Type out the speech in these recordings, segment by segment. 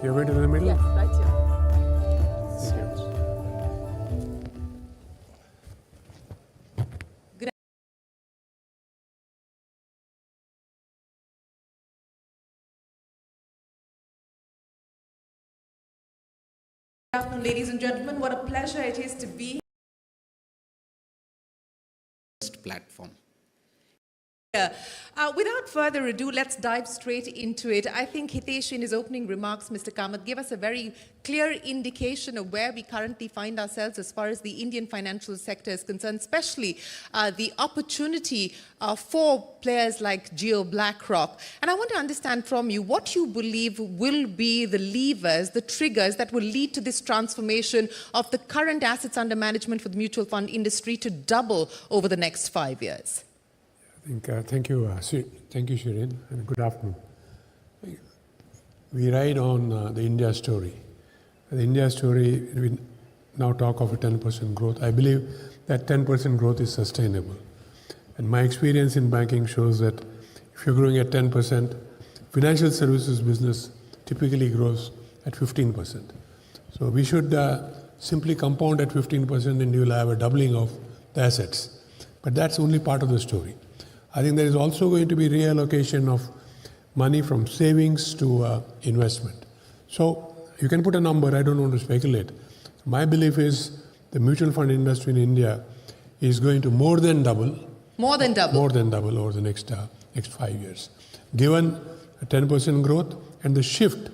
You're going to the middle? Yes, right here. Thank you. Good afternoon, ladies and gentlemen. What a pleasure it is to be platform. here. Without further ado, let's dive straight into it. I think Hitesh, in his opening remarks, Mr. Kamath, gave us a very clear indication of where we currently find ourselves as far as the Indian financial sector is concerned, especially the opportunity for players like Jio BlackRock. And I want to understand from you what you believe will be the levers, the triggers that will lead to this transformation of the current assets under management for the mutual fund industry to double over the next 5 years. Thank you, Shirin, and good afternoon. We ride on the India story. The India story, we now talk of a 10% growth. I believe that 10% growth is sustainable. And my experience in banking shows that if you're growing at 10%, financial services business typically grows at 15%. So we should simply compound at 15% and you'll have a doubling of the assets. But that's only part of the story. I think there is also going to be reallocation of money from savings to investment. So you can put a number, I don't want to speculate. My belief is the mutual fund industry in India is going to more than double. More than double? More than double over the next 5 years. Given a 10% growth and the shift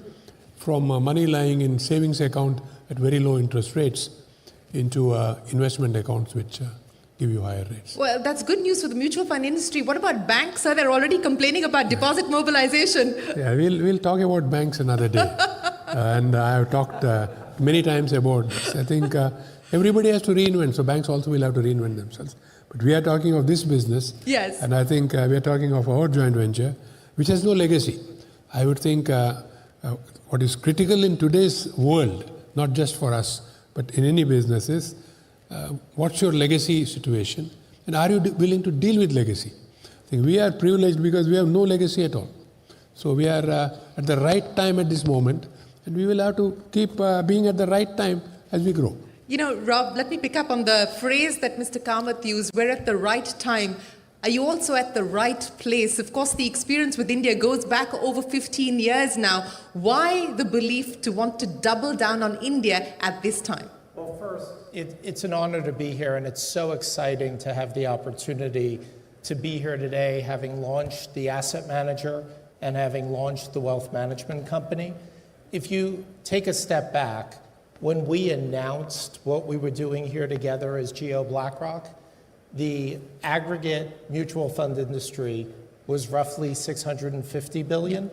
from money lying in savings account at very low interest rates into investment accounts which give you higher rates. Well, that's good news for the mutual fund industry. What about banks, sir? They're already complaining about deposit mobilization. Yeah, we'll talk about banks another day. And I have talked many times about this. I think everybody has to reinvent, so banks also will have to reinvent themselves. But we are talking of this business. Yes. And I think we are talking of our joint venture, which has no legacy. I would think what is critical in today's world, not just for us, but in any business is, what's your legacy situation, and are you willing to deal with legacy? I think we are privileged because we have no legacy at all. So we are at the right time at this moment, and we will have to keep being at the right time as we grow. You know, Rob, let me pick up on the phrase that Mr. Kamath used, we're at the right time. Are you also at the right place? Of course, the experience with India goes back over 15 years now. Why the belief to want to double down on India at this time? Well, first, it's an honor to be here, and it's so exciting to have the opportunity to be here today, having launched the asset manager and having launched the wealth management company. If you take a step back, when we announced what we were doing here together as Jio BlackRock, the aggregate mutual fund industry was roughly $650 billion.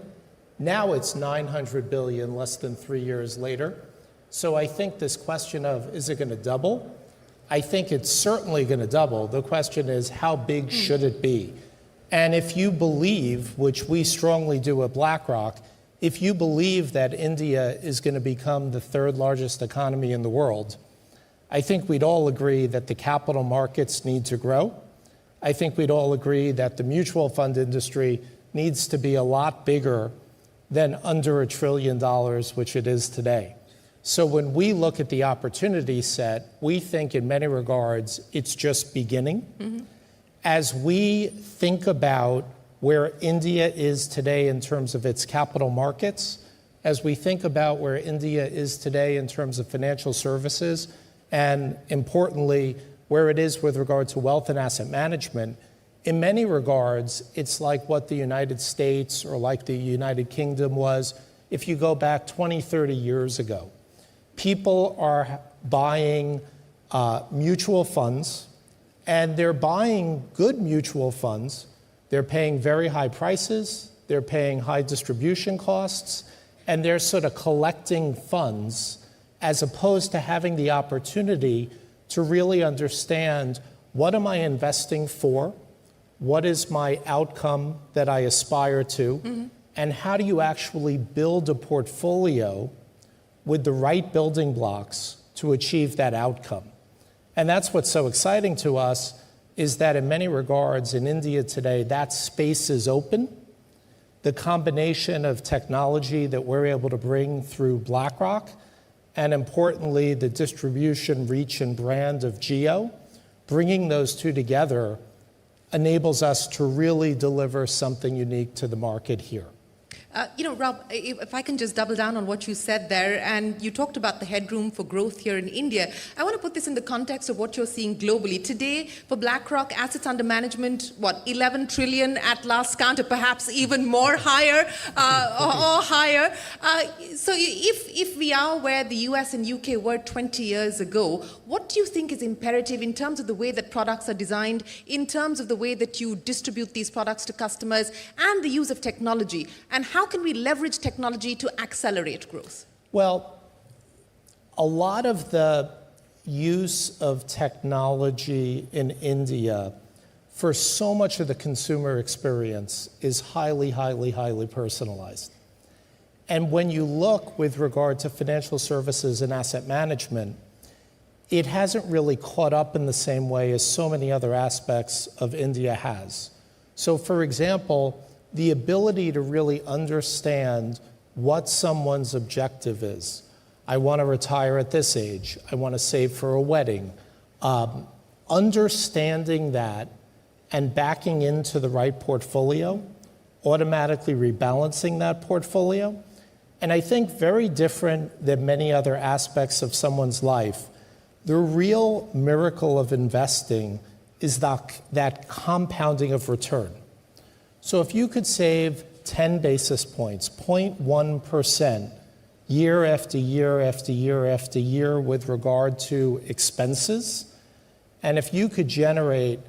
Now it's $900 billion less than 3 years later. So I think this question of, is it going to double? I think it's certainly going to double. The question is, how big should it be? And if you believe, which we strongly do at BlackRock, if you believe that India is going to become the third largest economy in the world, I think we'd all agree that the capital markets need to grow. I think we'd all agree that the mutual fund industry needs to be a lot bigger than under $1 trillion, which it is today. So when we look at the opportunity set, we think in many regards it's just beginning. Mm-hmm. As we think about where India is today in terms of its capital markets, as we think about where India is today in terms of financial services, and importantly, where it is with regard to wealth and asset management, in many regards, it's like what the United States or like the United Kingdom was if you go back 20, 30 years ago. People are buying mutual funds, and they're buying good mutual funds. They're paying very high prices, they're paying high distribution costs, and they're sort of collecting funds as opposed to having the opportunity to really understand, what am I investing for? What is my outcome that I aspire to? Mm-hmm. And how do you actually build a portfolio with the right building blocks to achieve that outcome? And that's what's so exciting to us, is that in many regards in India today, that space is open. the combination of technology that we're able to bring through BlackRock, and importantly, the distribution, reach, and brand of Geo, bringing those two together enables us to really deliver something unique to the market here. Rob, if I can just double down on what you said there, and you talked about the headroom for growth here in India. I want to put this in the context of what you're seeing globally. Today, for BlackRock, assets under management, 11 trillion at last count, or perhaps even more higher, or higher. So if we are where the US and UK were 20 years ago, what do you think is imperative in terms of the way that products are designed, in terms of the way that you distribute these products to customers, and the use of technology? And how can we leverage technology to accelerate growth? Well, a lot of the use of technology in India for so much of the consumer experience is highly, highly, highly personalized. And when you look with regard to financial services and asset management, it hasn't really caught up in the same way as so many other aspects of India has. So for example, the ability to really understand what someone's objective is. I want to retire at this age. I want to save for a wedding. Understanding that and backing into the right portfolio, automatically rebalancing that portfolio. And I think very different than many other aspects of someone's life, the real miracle of investing is that compounding of return. So if you could save 10 basis points, 0.1%, year after year after year after year with regard to expenses, and if you could generate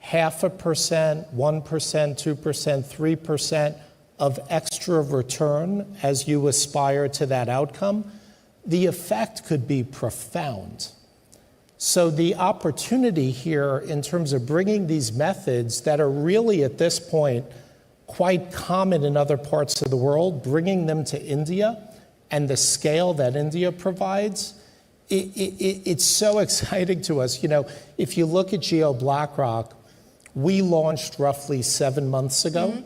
0.5%, 1%, 2%, 3% of extra return as you aspire to that outcome, the effect could be profound. So the opportunity here in terms of bringing these methods that are really at this point quite common in other parts of the world, bringing them to India and the scale that India provides, it's so exciting to us. You know, if you look at Geo BlackRock, we launched roughly 7 months ago,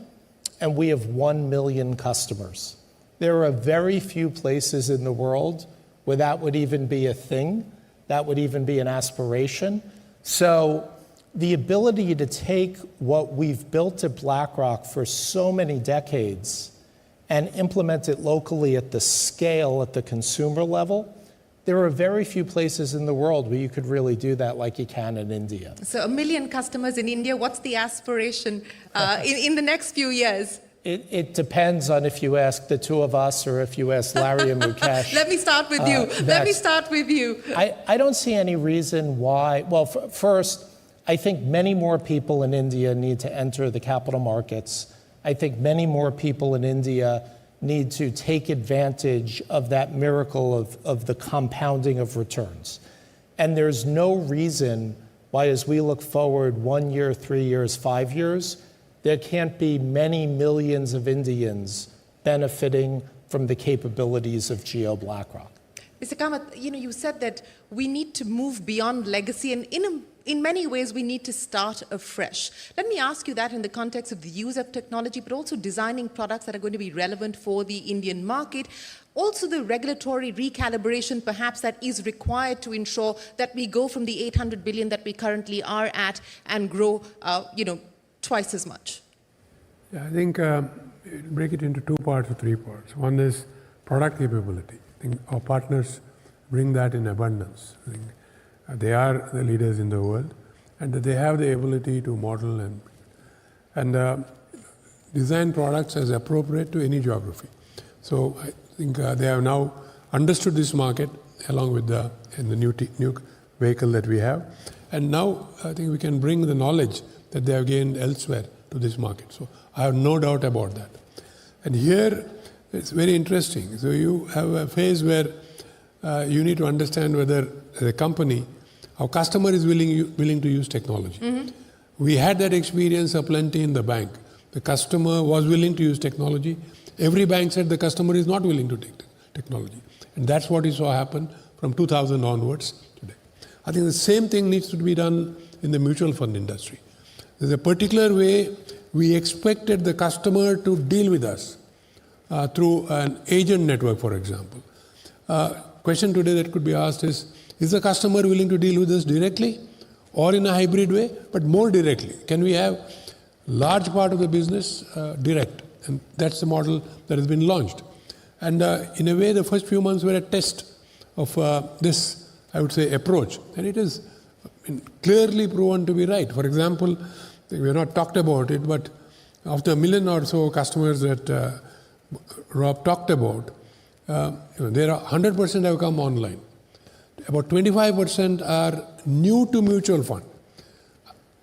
and we have 1 million customers. There are very few places in the world where that would even be a thing, that would even be an aspiration. So the ability to take what we've built at BlackRock for so many decades and implement it locally at the scale, at the consumer level, there are very few places in the world where you could really do that like you can in India. So 1 million customers in India, what's the aspiration in the next few years? It depends on if you ask the two of us or if you ask Larry and Mukesh. Let me start with you. Let me start with you. I don't see any reason why. Well, first, I think many more people in India need to enter the capital markets. I think many more people in India need to take advantage of that miracle of the compounding of returns. And there's no reason why, as we look forward 1 year, 3 years, 5 years, there can't be many millions of Indians benefiting from the capabilities of Geo BlackRock. Mr. Kamath, you said that we need to move beyond legacy, and in many ways we need to start afresh. Let me ask you that in the context of the use of technology, but also designing products that are going to be relevant for the Indian market. Also the regulatory recalibration perhaps that is required to ensure that we go from the 800 billion that we currently are at and grow, twice as much. Yeah, I think break it into 2 parts or 3 parts. One is product capability. I think our partners bring that in abundance. I think they are the leaders in the world, and they have the ability to model and design products as appropriate to any geography. So I think they have now understood this market along with the new vehicle that we have, and now I think we can bring the knowledge that they have gained elsewhere to this market. So I have no doubt about that. And here it's very interesting. So you have a phase where you need to understand whether the company, our customer is willing to use technology. We had that experience aplenty in the bank. The customer was willing to use technology. Every bank said the customer is not willing to take technology. And that's what we saw happen from 2000 onwards today. I think the same thing needs to be done in the mutual fund industry. There's a particular way we expected the customer to deal with us through an agent network, for example. Question today that could be asked is the customer willing to deal with us directly or in a hybrid way, but more directly? Can we have large part of the business direct? And that's the model that has been launched. And in a way, the first few months were a test of this, I would say, approach. And it is clearly proven to be right. For example, we have not talked about it, but of the 1 million or so customers that Rob talked about, there are 100% have come online. About 25% are new to mutual fund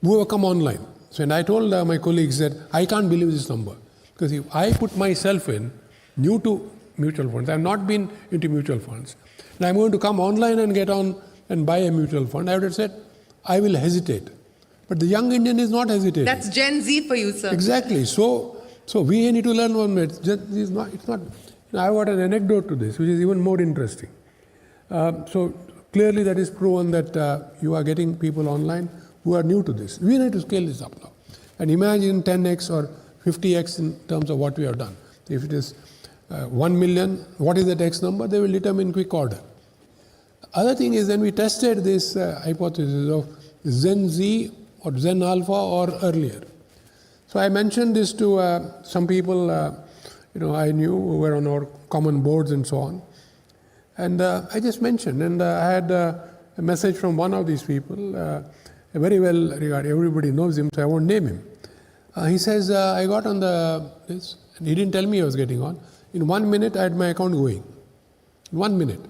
who have come online. So, and I told my colleagues that I can't believe this number, because if I put myself in, new to mutual funds, I have not been into mutual funds, and I'm going to come online and get on and buy a mutual fund, I would have said, I will hesitate. But the young Indian is not hesitating. That's Gen Z for you, sir. Exactly. So we need to learn one minute. It's not. I've got an anecdote to this, which is even more interesting. So clearly that is proven that you are getting people online who are new to this. We need to scale this up now. And imagine 10x or 50x in terms of what we have done. If it is 1 million, what is that X number? They will determine in quick order. Other thing is, then we tested this hypothesis of Gen Z or Gen Alpha or earlier. So I mentioned this to some people I knew who were on our common boards and so on. And I just mentioned, and I had a message from one of these people, very well regarded, everybody knows him, so I won't name him. He says, I got on this, and he didn't tell me I was getting on. In 1 minute, I had my account going. 1 minute.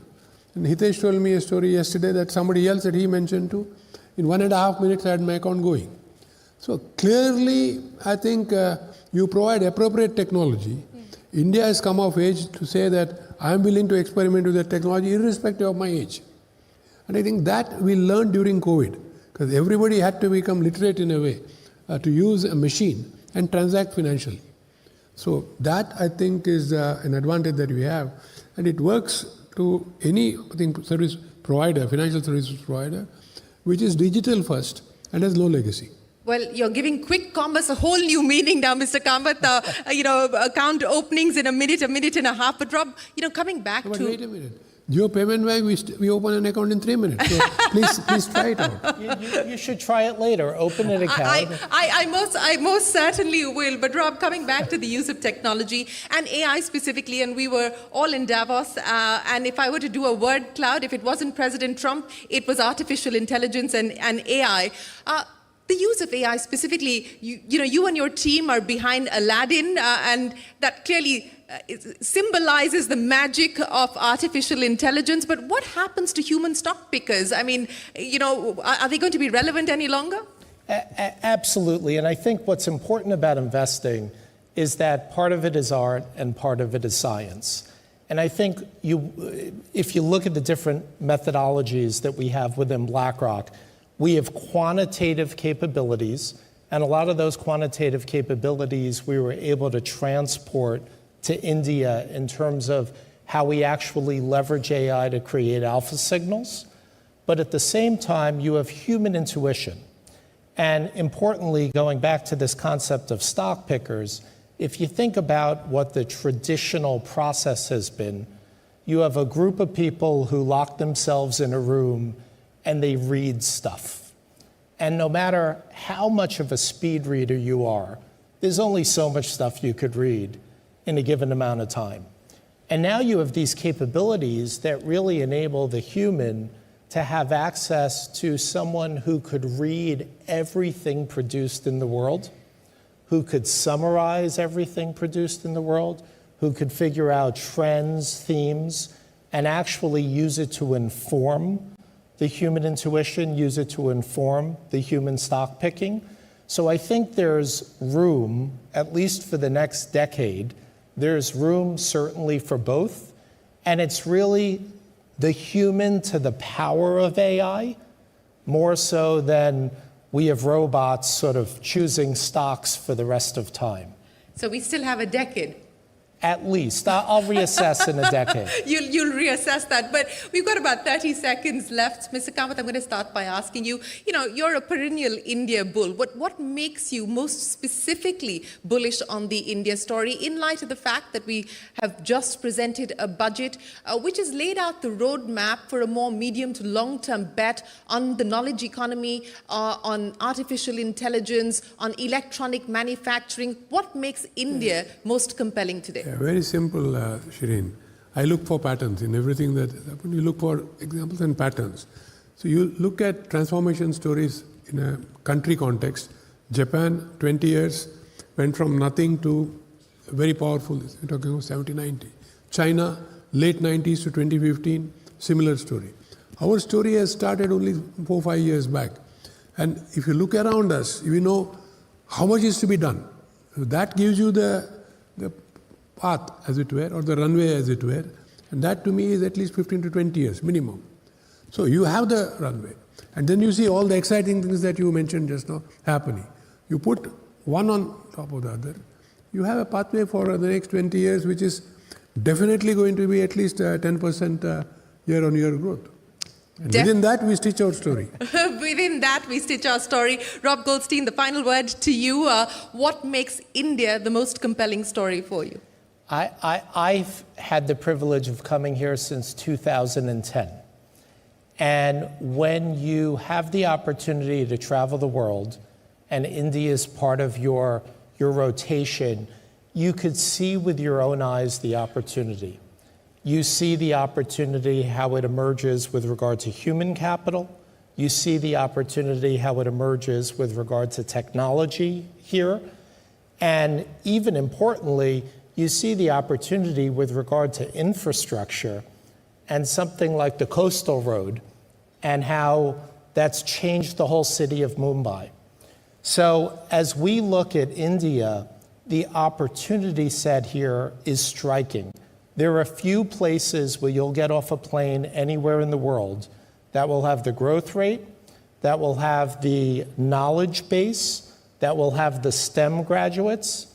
And Hitesh told me a story yesterday that somebody else that he mentioned too, in 1.5 minutes, I had my account going. So clearly, I think you provide appropriate technology. India has come of age to say that I am willing to experiment with that technology irrespective of my age. And I think that we learned during COVID, because everybody had to become literate in a way to use a machine and transact financially. So that, I think, is an advantage that we have. And it works to any service provider, financial services provider, which is digital first and has low legacy. Well, you're giving quick commerce a whole new meaning now, Mr. Kamath. Account openings in a minute and a half. But Rob, coming back But to... wait a minute. Your payment bank, we open an account in 3 minutes. So please try it out. You should try it later. Open an account. I most certainly will. But Rob, coming back to the use of technology and AI specifically, and we were all in Davos, and if I were to do a word cloud, if it wasn't President Trump, it was artificial intelligence and AI. The use of AI specifically, you and your team are behind Aladdin, and that clearly symbolizes the magic of artificial intelligence. But what happens to human stock pickers? I mean, are they going to be relevant any longer? Absolutely. And I think what's important about investing is that part of it is art and part of it is science. And I think if you look at the different methodologies that we have within BlackRock, we have quantitative capabilities, and a lot of those quantitative capabilities we were able to transport to India in terms of how we actually leverage AI to create alpha signals. But at the same time, you have human intuition. And importantly, going back to this concept of stock pickers, if you think about what the traditional process has been, you have a group of people who lock themselves in a room and they read stuff. And no matter how much of a speed reader you are, there's only so much stuff you could read in a given amount of time. And now you have these capabilities that really enable the human to have access to someone who could read everything produced in the world, who could summarize everything produced in the world, who could figure out trends, themes, and actually use it to inform the human intuition, use it to inform the human stock picking. So I think there's room, at least for the next decade, there's room certainly for both. And it's really the human to the power of AI, more so than we have robots sort of choosing stocks for the rest of time. So we still have a decade. At least. I'll reassess in a decade. You'll reassess that. But we've got about 30 seconds left. Mr. Kamath, I'm going to start by asking you, you're a perennial India bull. What makes you most specifically bullish on the India story in light of the fact that we have just presented a budget which has laid out the roadmap for a more medium to long-term bet on the knowledge economy, on artificial intelligence, on electronic manufacturing? What makes India most compelling today? Yeah, very simple, Shireen. I look for patterns in everything that you look for examples and patterns. So you look at transformation stories in a country context. Japan, 20 years, went from nothing to very powerful, we're talking about 70, 90. China, late 90s to 2015, similar story. Our story has started only 4 or 5 years back. And if you look around us, we know how much is to be done. So that gives you the path, as it were, or the runway, as it were. And that to me is at least 15 to 20 years minimum. So you have the runway. And then you see all the exciting things that you mentioned just now happening. You put one on top of the other. You have a pathway for the next 20 years, which is definitely going to be at least 10% year-on-year growth. And within that, we stitch our story. Within that, we stitch our story. Rob Goldstein, the final word to you. What makes India the most compelling story for you? I've had the privilege of coming here since 2010. And when you have the opportunity to travel the world, and India is part of your rotation, you could see with your own eyes the opportunity. You see the opportunity, how it emerges with regard to human capital. You see the opportunity, how it emerges with regard to technology here. And even importantly, you see the opportunity with regard to infrastructure and something like the coastal road and how that's changed the whole city of Mumbai. So as we look at India, the opportunity set here is striking. There are a few places where you'll get off a plane anywhere in the world that will have the growth rate, that will have the knowledge base, that will have the STEM graduates,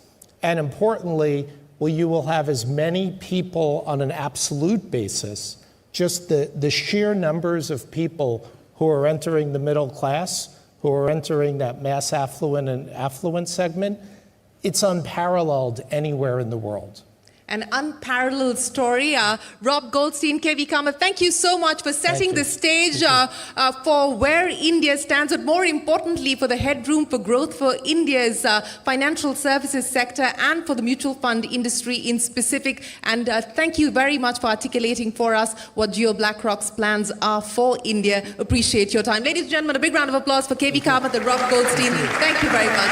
and importantly, you will have as many people on an absolute basis, just the sheer numbers of people who are entering the middle class, who are entering that mass affluent and affluent segment, it's unparalleled anywhere in the world. An unparalleled story. Rob Goldstein, KV Kamath, thank you so much for setting the stage for where India stands, but more importantly for the headroom for growth for India's financial services sector and for the mutual fund industry in specific. And thank you very much for articulating for us what Geo BlackRock's plans are for India. Appreciate your time. Ladies and gentlemen, a big round of applause for KV Kamath and Rob Goldstein. Thank you very much.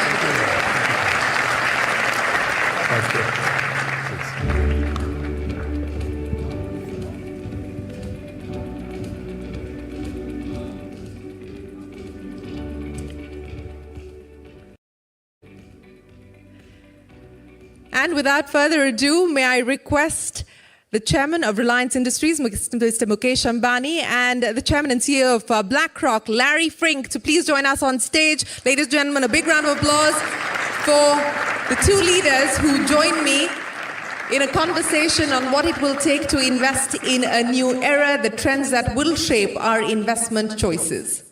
Thank you. And without further ado, may I request the chairman of Reliance Industries, Mr. Mukesh Ambani, and the chairman and CEO of BlackRock, Larry Fink, to please join us on stage. Ladies and gentlemen, a big round of applause for the two leaders who join me in a conversation on what it will take to invest in a new era, the trends that will shape our investment choices.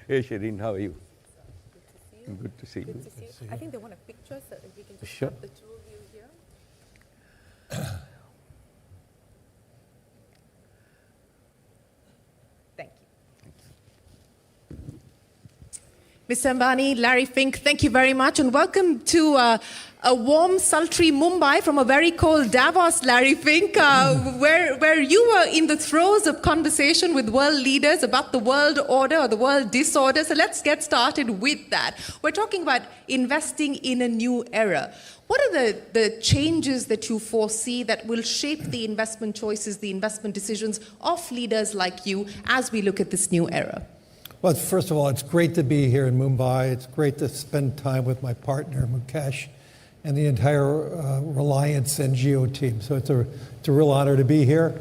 Hey Shireen, how are you? Good to see you. Good to see you. I think they want a picture, so if we can just Sure. have the two of you here. Thank you. Mr. Ambani, Larry Fink, thank you very much, and welcome to a warm, sultry Mumbai from a very cold Davos, Larry Fink, where you were in the throes of conversation with world leaders about the world order or the world disorder. So let's get started with that. We're talking about investing in a new era. What are the changes that you foresee that will shape the investment choices, the investment decisions of leaders like you as we look at this new era? Well, first of all, it's great to be here in Mumbai. It's great to spend time with my partner, Mukesh, and the entire Reliance NGO team. So it's a real honor to be here.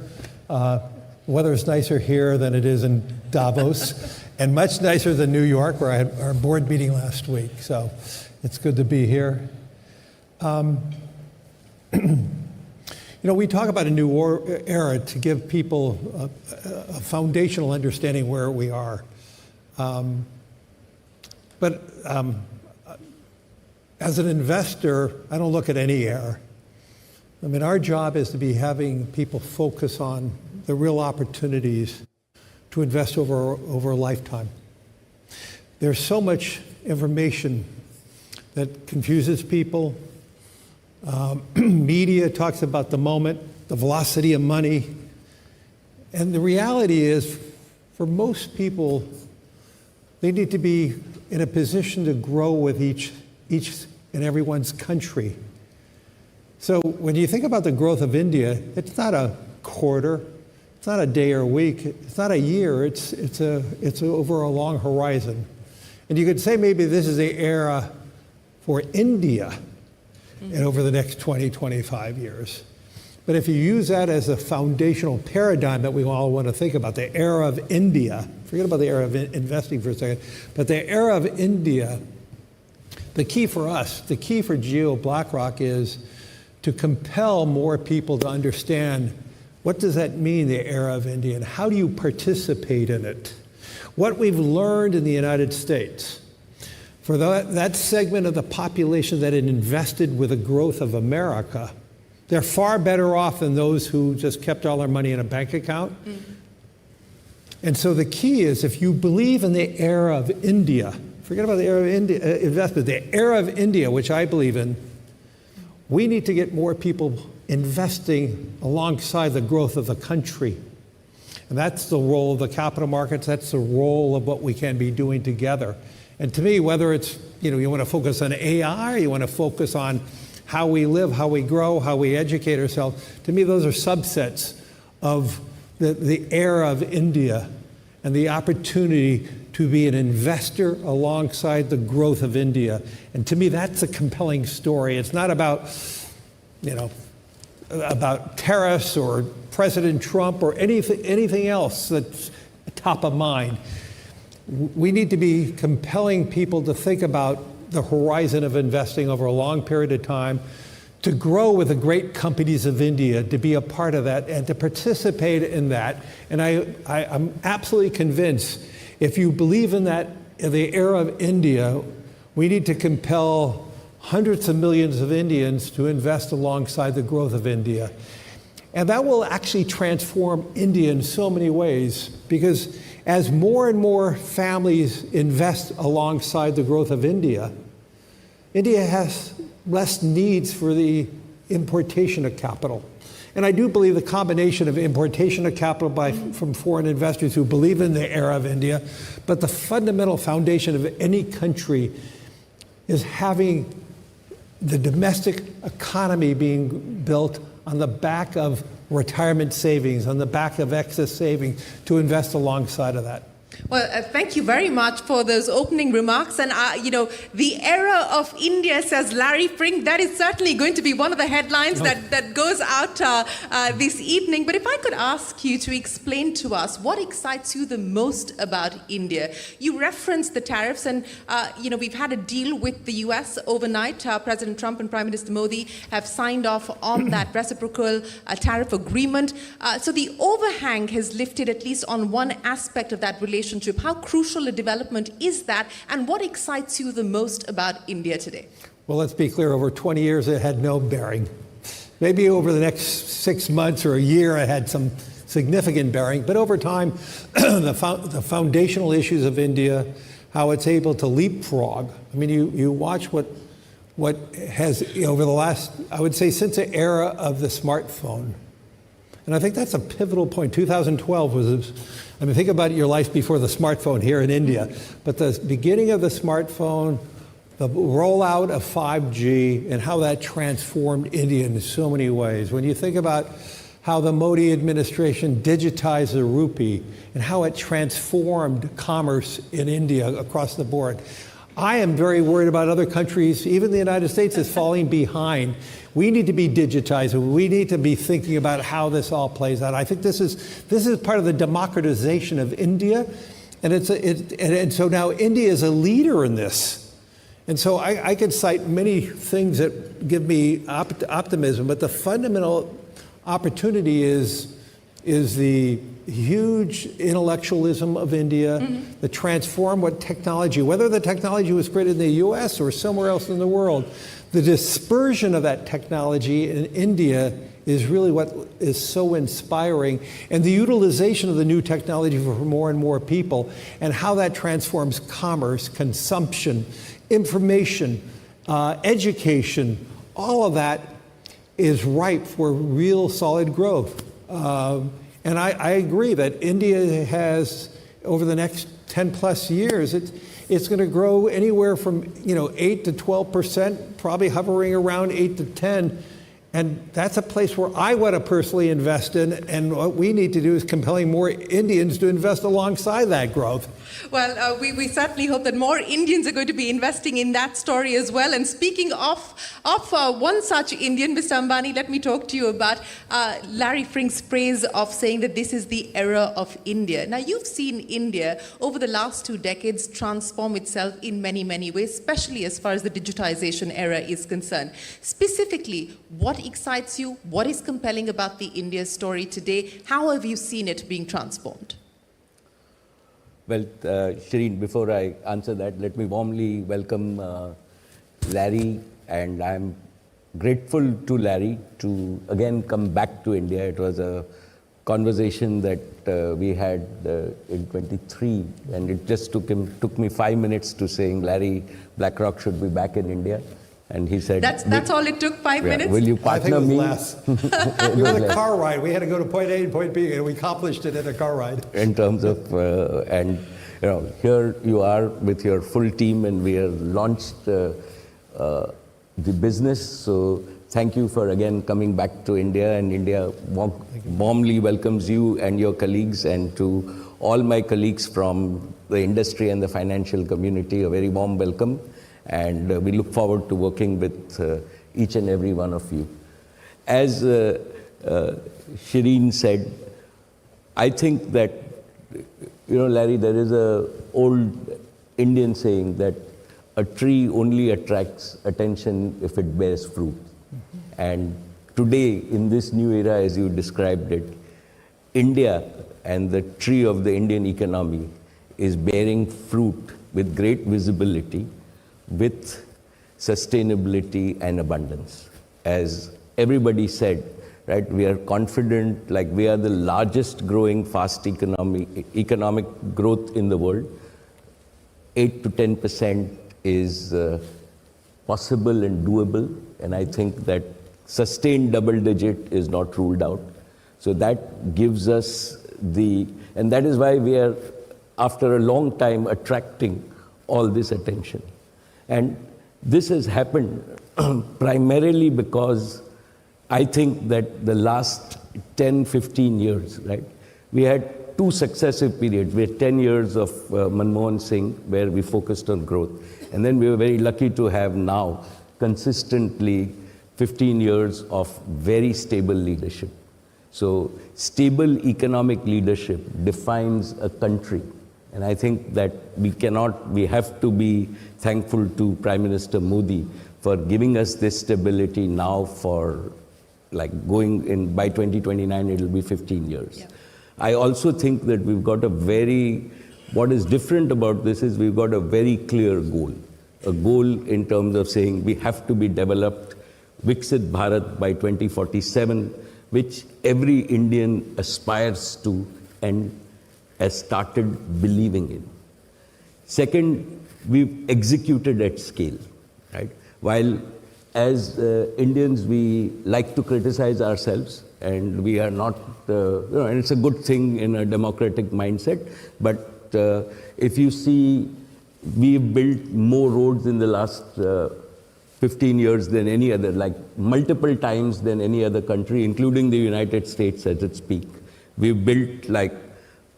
Weather is nicer here than it is in Davos, and much nicer than New York, where I had our board meeting last week. So it's good to be here. You know, we talk about a new era to give people a foundational understanding where we are. But as an investor, I don't look at any era. I mean, our job is to be having people focus on the real opportunities to invest over a lifetime. There's so much information that confuses people. Media talks about the moment, the velocity of money. And the reality is, for most people, they need to be in a position to grow with each and everyone's country. So when you think about the growth of India, it's not a quarter, it's not a day or a week, it's not a year, it's over a long horizon. And you could say maybe this is the era for India and over the next 20, 25 years. But if you use that as a foundational paradigm that we all want to think about, the era of India, forget about the era of investing for a second, but the era of India, the key for us, the key for Geo BlackRock is to compel more people to understand what does that mean, the era of India, and how do you participate in it? What we've learned in the United States, for that segment of the population that had invested with the growth of America, they're far better off than those who just kept all their money in a bank account. Mm-hmm. And so the key is, if you believe in the era of India, forget about the era of India, investment, the era of India, which I believe in, we need to get more people investing alongside the growth of the country. And that's the role of the capital markets, that's the role of what we can be doing together. And to me, whether it's, you want to focus on AI, you want to focus on how we live, how we grow, how we educate ourselves, to me, those are subsets of the era of India and the opportunity to be an investor alongside the growth of India. And to me, that's a compelling story. It's not about, about tariffs or President Trump or anything else that's top of mind. We need to be compelling people to think about the horizon of investing over a long period of time, to grow with the great companies of India, to be a part of that and to participate in that. And I'm absolutely convinced, if you believe in that, in the era of India, we need to compel hundreds of millions of Indians to invest alongside the growth of India. And that will actually transform India in so many ways, because as more and more families invest alongside the growth of India, India has less needs for the importation of capital. And I do believe the combination of importation of capital from foreign investors who believe in the era of India, but the fundamental foundation of any country is having the domestic economy being built on the back of retirement savings, on the back of excess savings, to invest alongside of that. Well, thank you very much for those opening remarks. And, the era of India, says Larry Fink, that is certainly going to be one of the headlines that goes out this evening. But if I could ask you to explain to us what excites you the most about India. You referenced the tariffs, and, we've had a deal with the US overnight. President Trump and Prime Minister Modi have signed off on that reciprocal tariff agreement. So the overhang has lifted at least on one aspect of that relationship. How crucial a development is that, and what excites you the most about India today? Well, let's be clear, over 20 years it had no bearing. Maybe over the next 6 months or a year it had some significant bearing, but over time, the foundational issues of India, how it's able to leapfrog. I mean, you watch what has, over the last, I would say, since the era of the smartphone. And I think that's a pivotal point. 2012 was, think about your life before the smartphone here in India. But the beginning of the smartphone, the rollout of 5G, and how that transformed India in so many ways. When you think about how the Modi administration digitized the rupee and how it transformed commerce in India across the board, I am very worried about other countries. Even the United States is falling behind. We need to be digitizing. We need to be thinking about how this all plays out. I think this is part of the democratization of India, and so now India is a leader in this. And so I could cite many things that give me optimism, but the fundamental opportunity is the huge intellectualism of India, the transform what technology, whether the technology was created in the US or somewhere else in the world, the dispersion of that technology in India is really what is so inspiring, and the utilization of the new technology for more and more people, and how that transforms commerce, consumption, information, education, all of that is ripe for real solid growth. And I agree that India has, over the next 10 plus years, it's going to grow anywhere from 8 to 12%, probably hovering around 8 to 10. And that's a place where I want to personally invest in, and what we need to do is compelling more Indians to invest alongside that growth. Well, we certainly hope that more Indians are going to be investing in that story as well. And speaking of one such Indian, Mr. Ambani, let me talk to you about Larry Fink's phrase of saying that this is the era of India. Now, you've seen India over the last 2 decades transform itself in many, many ways, especially as far as the digitization era is concerned. Specifically, what excites you? What is compelling about the India story today? How have you seen it being transformed? Well, Shireen, before I answer that, let me warmly welcome Larry, and I'm grateful to Larry to again come back to India. It was a conversation that we had in 23, and it just took me 5 minutes to saying, Larry, BlackRock should be back in India. And he said, that's all it took, 5 minutes? Will you partner me? I think it was less. It was a car ride. We had to go to point A and point B, and we accomplished it in a car ride. In terms of, here you are with your full team, and we have launched the business. So thank you for again coming back to India, and India warmly welcomes you and your colleagues, and to all my colleagues from the industry and the financial community, a very warm welcome. And we look forward to working with each and every one of you. As Shireen said, I think that, Larry, there is an old Indian saying that a tree only attracts attention if it bears fruit. And today, in this new era, as you described it, India and the tree of the Indian economy is bearing fruit with great visibility, with sustainability and abundance. As everybody said, right, we are confident, like we are the largest growing fast economic growth in the world. 8 to 10% is possible and doable, and I think that sustained double digit is not ruled out. So that gives us and that is why we are, after a long time, attracting all this attention. And this has happened primarily because I think that the last 10, 15 years, right, we had 2 successive periods. We had 10 years of Manmohan Singh, where we focused on growth. And then we were very lucky to have now consistently 15 years of very stable leadership. So stable economic leadership defines a country. And I think that we have to be thankful to Prime Minister Modi for giving us this stability now for going in, by 2029, it'll be 15 years. Yeah. I also think that we've got what is different about this is we've got a very clear goal. A goal in terms of saying we have to be developed, Viksit Bharat by 2047, which every Indian aspires to and has started believing in. Second, we've executed at scale, right? While as Indians, we like to criticize ourselves, and we are not, and it's a good thing in a democratic mindset, but if you see, we've built more roads in the last 15 years than any other, like multiple times than any other country, including the United States at its peak. We've built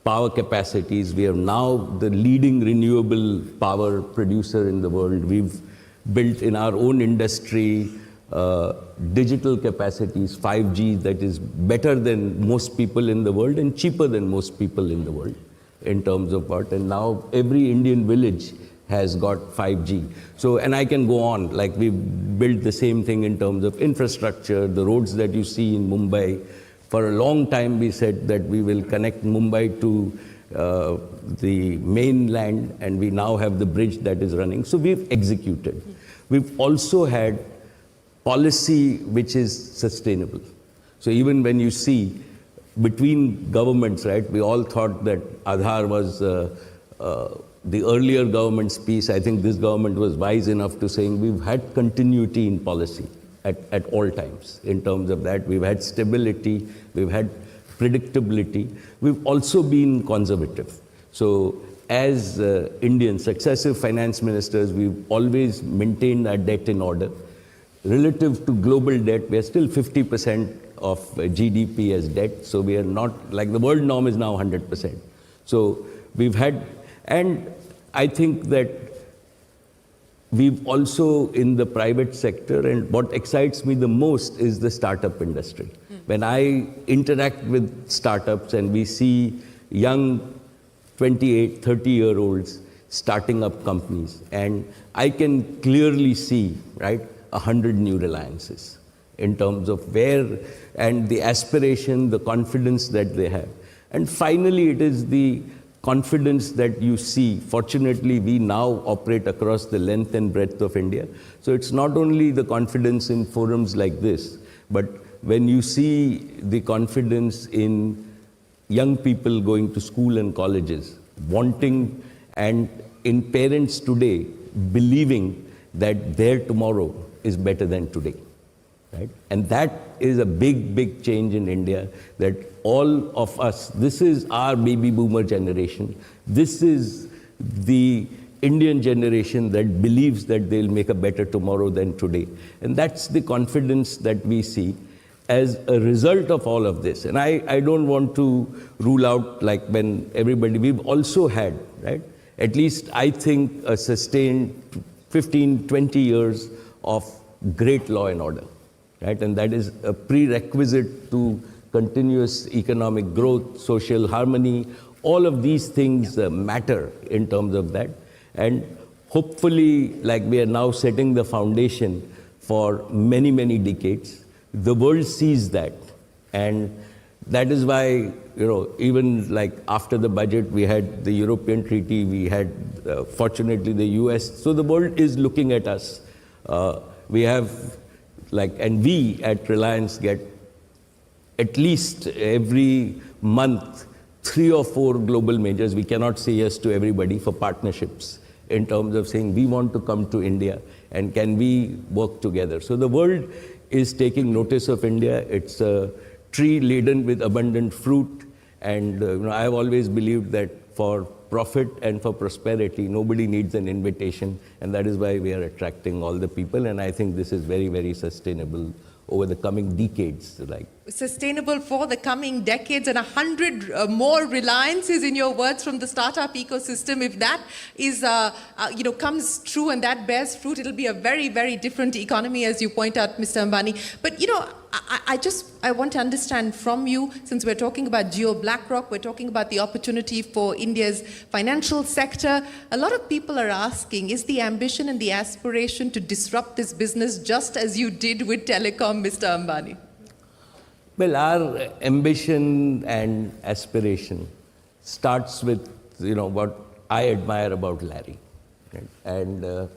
power capacities. We are now the leading renewable power producer in the world. We've built in our own industry digital capacities, 5G, that is better than most people in the world and cheaper than most people in the world in terms of what. And now every Indian village has got 5G. So, and I can go on, like we've built the same thing in terms of infrastructure, the roads that you see in Mumbai. For a long time we said that we will connect Mumbai to the mainland, and we now have the bridge that is running. So we've executed. We've also had policy which is sustainable. So even when you see between governments, right, we all thought that Aadhaar was the earlier government's piece. I think this government was wise enough to saying we've had continuity in policy at all times. In terms of that, we've had stability, we've had predictability. We've also been conservative. So as Indian successive finance ministers, we've always maintained our debt in order. Relative to global debt, we are still 50% of GDP as debt. So we are not, like the world norm is now 100%. So we've had, and I think that we've also in the private sector, and what excites me the most is the startup industry. When I interact with startups and we see young 28, 30-year-olds starting up companies, and I can clearly see, right, 100 new Reliances in terms of where, and the aspiration, the confidence that they have. And finally, it is the confidence that you see. Fortunately, we now operate across the length and breadth of India. So it's not only the confidence in forums like this, but when you see the confidence in young people going to school and colleges, wanting, and in parents today believing that their tomorrow is better than today, right? And that is a big, big change in India, that all of us, this is our baby boomer generation. This is the Indian generation that believes that they'll make a better tomorrow than today. And that's the confidence that we see as a result of all of this. And I don't want to rule out, like when everybody, we've also had, right, at least I think a sustained 15, 20 years of great law and order, right? And that is a prerequisite to continuous economic growth, social harmony. All of these things matter in terms of that. And hopefully, like we are now setting the foundation for many, many decades. The world sees that. And that is why, you know, even like after the budget, we had the European treaty, we had, fortunately, the US. So the world is looking at us. We have, like, and we at Reliance get at least every month 3 or 4 global majors. We cannot say yes to everybody for partnerships in terms of saying we want to come to India and can we work together. So the world is taking notice of India. It's a tree laden with abundant fruit. And you know, I've always believed that for profit and for prosperity, nobody needs an invitation. And that is why we are attracting all the people. And I think this is very, very sustainable over the coming decades. Like sustainable for the coming decades, and 100 more Reliances, in your words, from the startup ecosystem. If that is, comes true and that bears fruit, it'll be a very, very different economy, as you point out, Mr. Ambani. But, you know, I want to understand from you, since we're talking about Jio BlackRock, we're talking about the opportunity for India's financial sector. A lot of people are asking, is the ambition and the aspiration to disrupt this business just as you did with telecom, Mr. Ambani? Well, our ambition and aspiration starts with, you know, what I admire about Larry. Right? And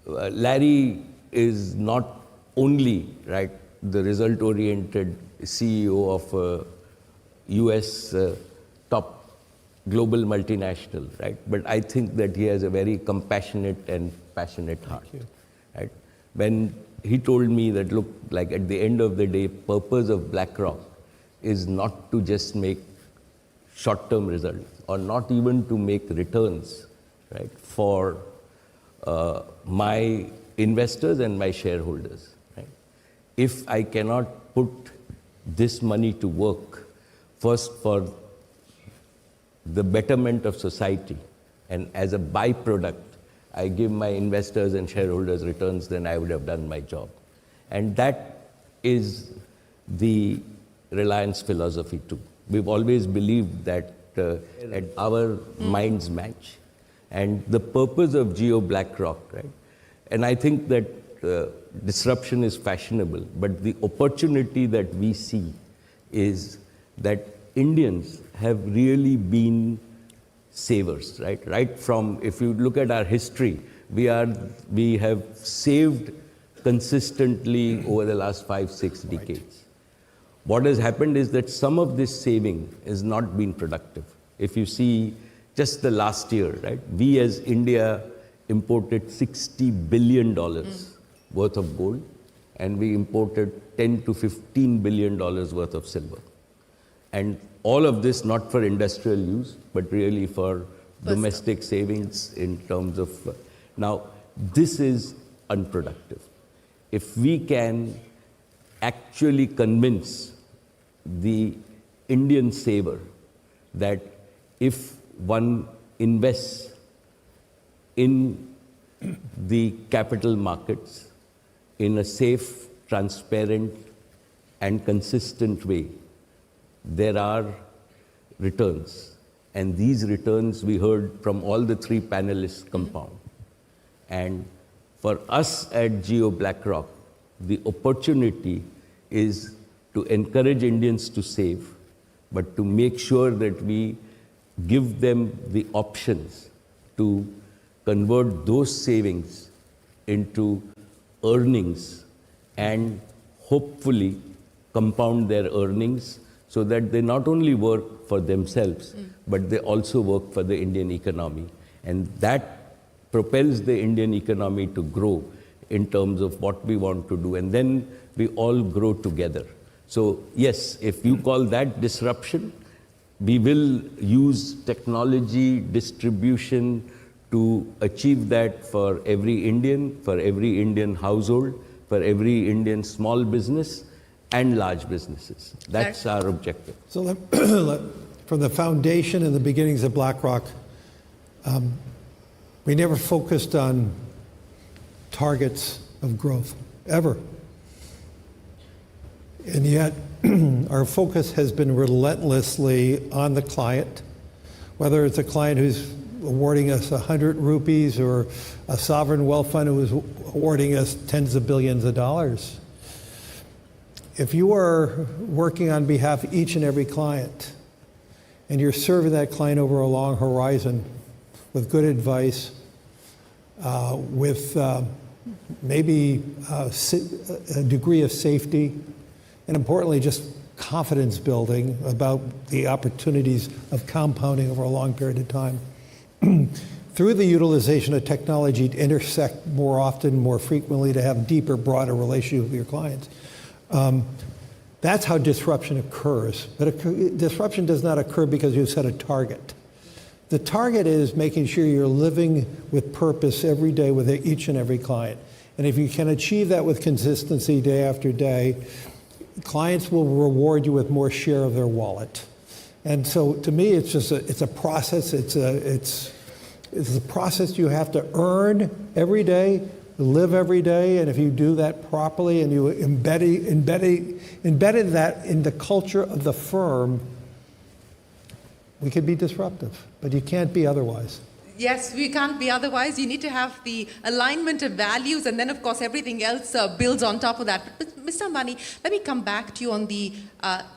Larry is not only, right, the result-oriented CEO of a US top global multinational, right? But I think that he has a very compassionate and passionate heart, right? When he told me that, look, like at the end of the day, purpose of BlackRock is not to just make short-term results or not even to make returns, right, for my investors and my shareholders. Right? If I cannot put this money to work, first for the betterment of society, and as a byproduct, I give my investors and shareholders returns, then I would have done my job. And that is the Reliance philosophy too. We've always believed that our minds match. And the purpose of Geo BlackRock, right? And I think that disruption is fashionable, but the opportunity that we see is that Indians have really been savers, right? Right from, if you look at our history, we have saved consistently over the last 5-6 decades. What has happened is that some of this saving has not been productive. If you see just the last year, right, we as India imported $60 billion worth of gold, and we imported $10 to $15 billion worth of silver. And all of this not for industrial use, but really for domestic savings in terms of... Now, this is unproductive. If we can actually convince the Indian saver that if one invests in the capital markets in a safe, transparent, and consistent way, there are returns. And these returns, we heard from all the three panelists, compound. And for us at Geo BlackRock, the opportunity is to encourage Indians to save, but to make sure that we give them the options to convert those savings into earnings and hopefully compound their earnings so that they not only work for themselves, but they also work for the Indian economy. And that propels the Indian economy to grow in terms of what we want to do. And then we all grow together. So yes, if you call that disruption, we will use technology, distribution to achieve that for every Indian household, for every Indian small business and large businesses. That's our objective. So from the foundation and the beginnings of BlackRock, we never focused on targets of growth, ever. And yet, our focus has been relentlessly on the client, whether it's a client who's awarding us 100 rupees or a sovereign wealth fund who is awarding us tens of billions of dollars. If you are working on behalf of each and every client, and you're serving that client over a long horizon with good advice, with maybe a degree of safety, and importantly, just confidence building about the opportunities of compounding over a long period of time. Through the utilization of technology to intersect more often, more frequently, to have deeper, broader relationship with your clients. That's how disruption occurs. But disruption does not occur because you set a target. The target is making sure you're living with purpose every day with each and every client. And if you can achieve that with consistency day after day, clients will reward you with more share of their wallet. And so to me, it's just it's a process. It's a process you have to earn every day, live every day. And if you do that properly and you embedded that in the culture of the firm, we could be disruptive, but you can't be otherwise. Yes, we can't be otherwise. You need to have the alignment of values, and then, of course, everything else builds on top of that. But, Mr. Ambani, let me come back to you on the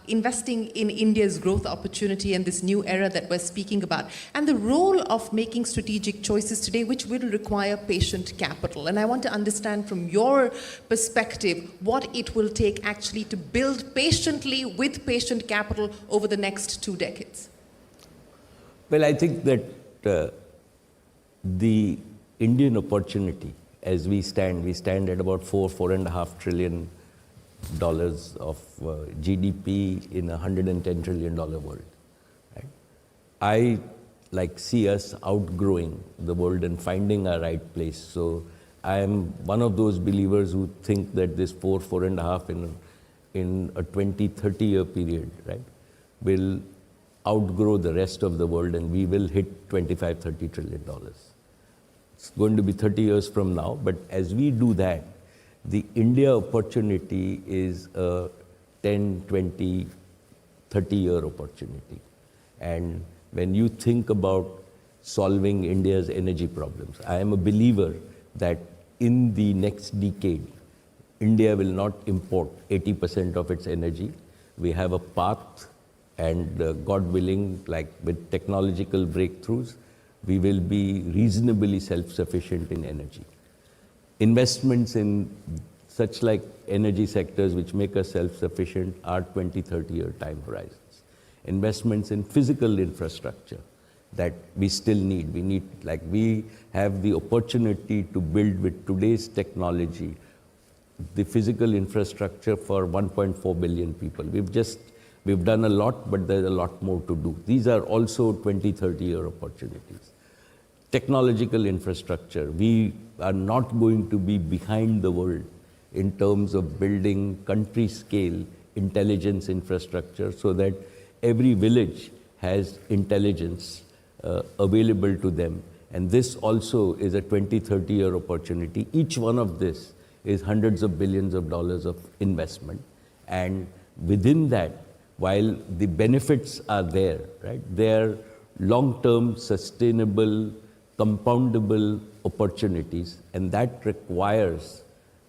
investing in India's growth opportunity and this new era that we're speaking about, and the role of making strategic choices today, which will require patient capital. And I want to understand from your perspective what it will take actually to build patiently with patient capital over the next 2 decades. Well, I think that the Indian opportunity, as we stand at about $4.5 trillion of GDP in a $110 trillion world. Right? I see us outgrowing the world and finding our right place. So I am one of those believers who think that this 4.5 in a 20-30 year period, right, will outgrow the rest of the world, and we will hit $25-30 trillion. It's going to be 30 years from now, but as we do that, the India opportunity is a 10, 20, 30-year opportunity. And when you think about solving India's energy problems, I am a believer that in the next decade, India will not import 80% of its energy. We have a path, and God willing, like with technological breakthroughs, we will be reasonably self-sufficient in energy. Investments in such like energy sectors which make us self-sufficient are 20, 30-year time horizons. Investments in physical infrastructure that we still need. We have the opportunity to build with today's technology the physical infrastructure for 1.4 billion people. We've done a lot, but there's a lot more to do. These are also 20, 30-year opportunities. Technological infrastructure, we are not going to be behind the world in terms of building country-scale intelligence infrastructure so that every village has intelligence available to them. And this also is a 20, 30-year opportunity. Each one of this is hundreds of billions of dollars of investment. And within that, while the benefits are there, right, they're long-term, sustainable, compoundable opportunities, and that requires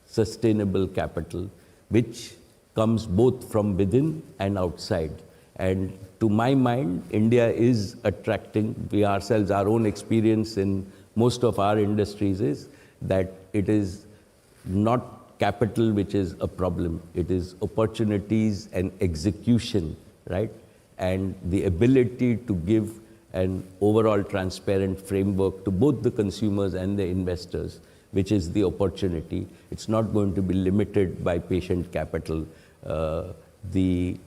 sustainable capital, which comes both from within and outside. And to my mind, India is attracting, we ourselves, our own experience in most of our industries is that it is not capital which is a problem, it is opportunities and execution, right? And the ability to give an overall transparent framework to both the consumers and the investors, which is the opportunity. It's not going to be limited by patient capital. The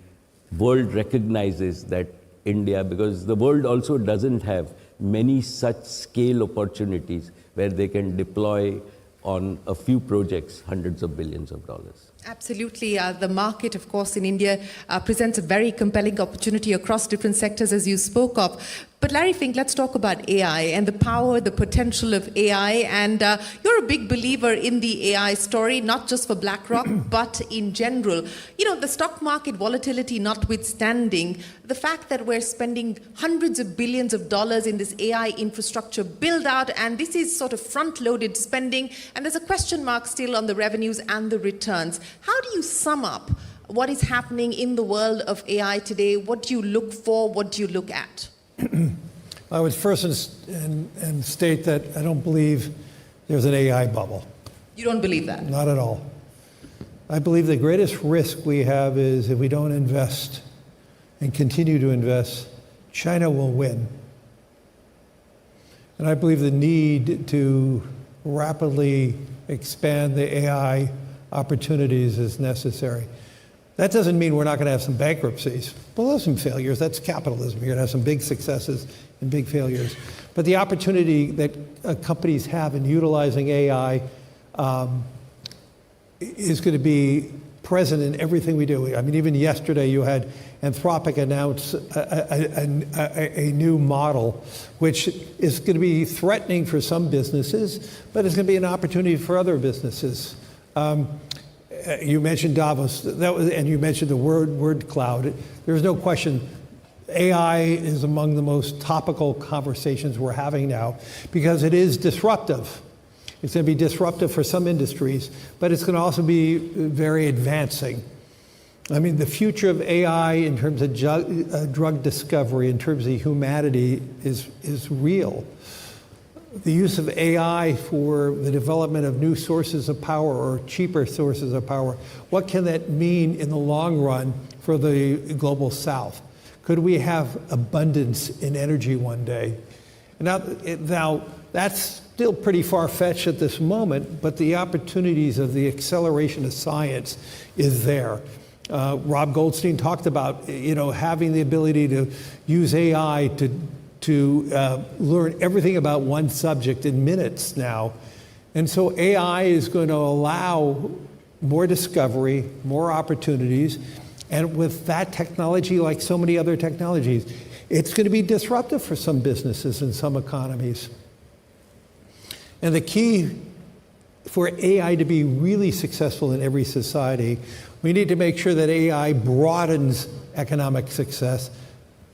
world recognizes that India, because the world also doesn't have many such scale opportunities where they can deploy on a few projects hundreds of billions of dollars. Absolutely. The market, of course, in India presents a very compelling opportunity across different sectors, as you spoke of. But Larry Fink, let's talk about AI and the power, the potential of AI. And you're a big believer in the AI story, not just for BlackRock, but in general. You know, the stock market volatility notwithstanding, the fact that we're spending hundreds of billions of dollars in this AI infrastructure build out, and this is sort of front-loaded spending, and there's a question mark still on the revenues and the returns. How do you sum up what is happening in the world of AI today? What do you look for? What do you look at? I would first and state that I don't believe there's an AI bubble. You don't believe that? Not at all. I believe the greatest risk we have is if we don't invest and continue to invest, China will win. And I believe the need to rapidly expand the AI opportunities is necessary. That doesn't mean we're not going to have some bankruptcies. We'll have some failures. That's capitalism. You're going to have some big successes and big failures. But the opportunity that companies have in utilizing AI is going to be present in everything we do. I mean, even yesterday you had Anthropic announce a new model, which is going to be threatening for some businesses, but it's going to be an opportunity for other businesses. You mentioned Davos, and you mentioned the word cloud. There's no question AI is among the most topical conversations we're having now because it is disruptive. It's going to be disruptive for some industries, but it's going to also be very advancing. I mean, the future of AI in terms of drug discovery, in terms of humanity, is real. The use of AI for the development of new sources of power or cheaper sources of power, what can that mean in the long run for the global South? Could we have abundance in energy one day? Now that's still pretty far-fetched at this moment, but the opportunities of the acceleration of science is there. Rob Goldstein talked about, having the ability to use AI to learn everything about one subject in minutes now. And so AI is going to allow more discovery, more opportunities, and with that technology, like so many other technologies, It's going to be disruptive for some businesses and some economies. And the key for AI to be really successful in every society, we need to make sure that AI broadens economic success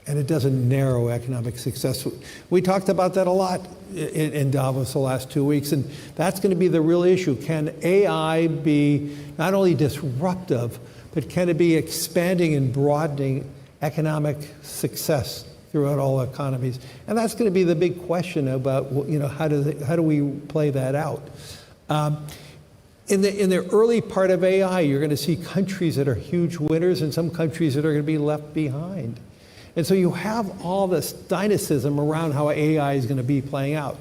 and it doesn't narrow economic success. We talked about that a lot in Davos the last 2 weeks, and that's going to be the real issue. Can AI be not only disruptive, but can it be expanding and broadening economic success throughout all economies? And that's going to be the big question about, how do we play that out? In the early part of AI, you're going to see countries that are huge winners and some countries that are going to be left behind. And so you have all this dynamism around how AI is going to be playing out.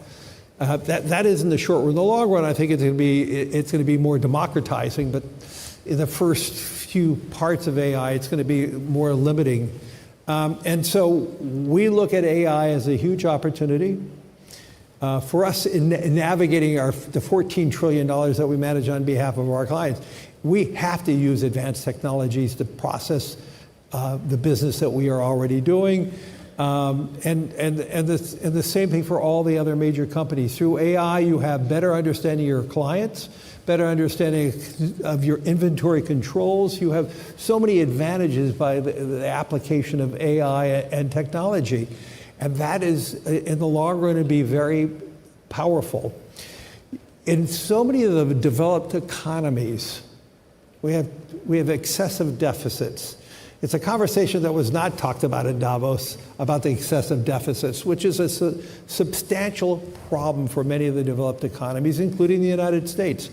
That is in the short run. In the long run, I think it's going to be more democratizing, but in the first few parts of AI, it's going to be more limiting. And so we look at AI as a huge opportunity. For us in navigating the $14 trillion that we manage on behalf of our clients, we have to use advanced technologies to process the business that we are already doing. And the same thing for all the other major companies. Through AI, you have better understanding of your clients, better understanding of your inventory controls. You have so many advantages by the application of AI and technology. And that is, in the long run, to be very powerful. In so many of the developed economies, we have excessive deficits. It's a conversation that was not talked about in Davos about the excessive deficits, which is a substantial problem for many of the developed economies, including the United States.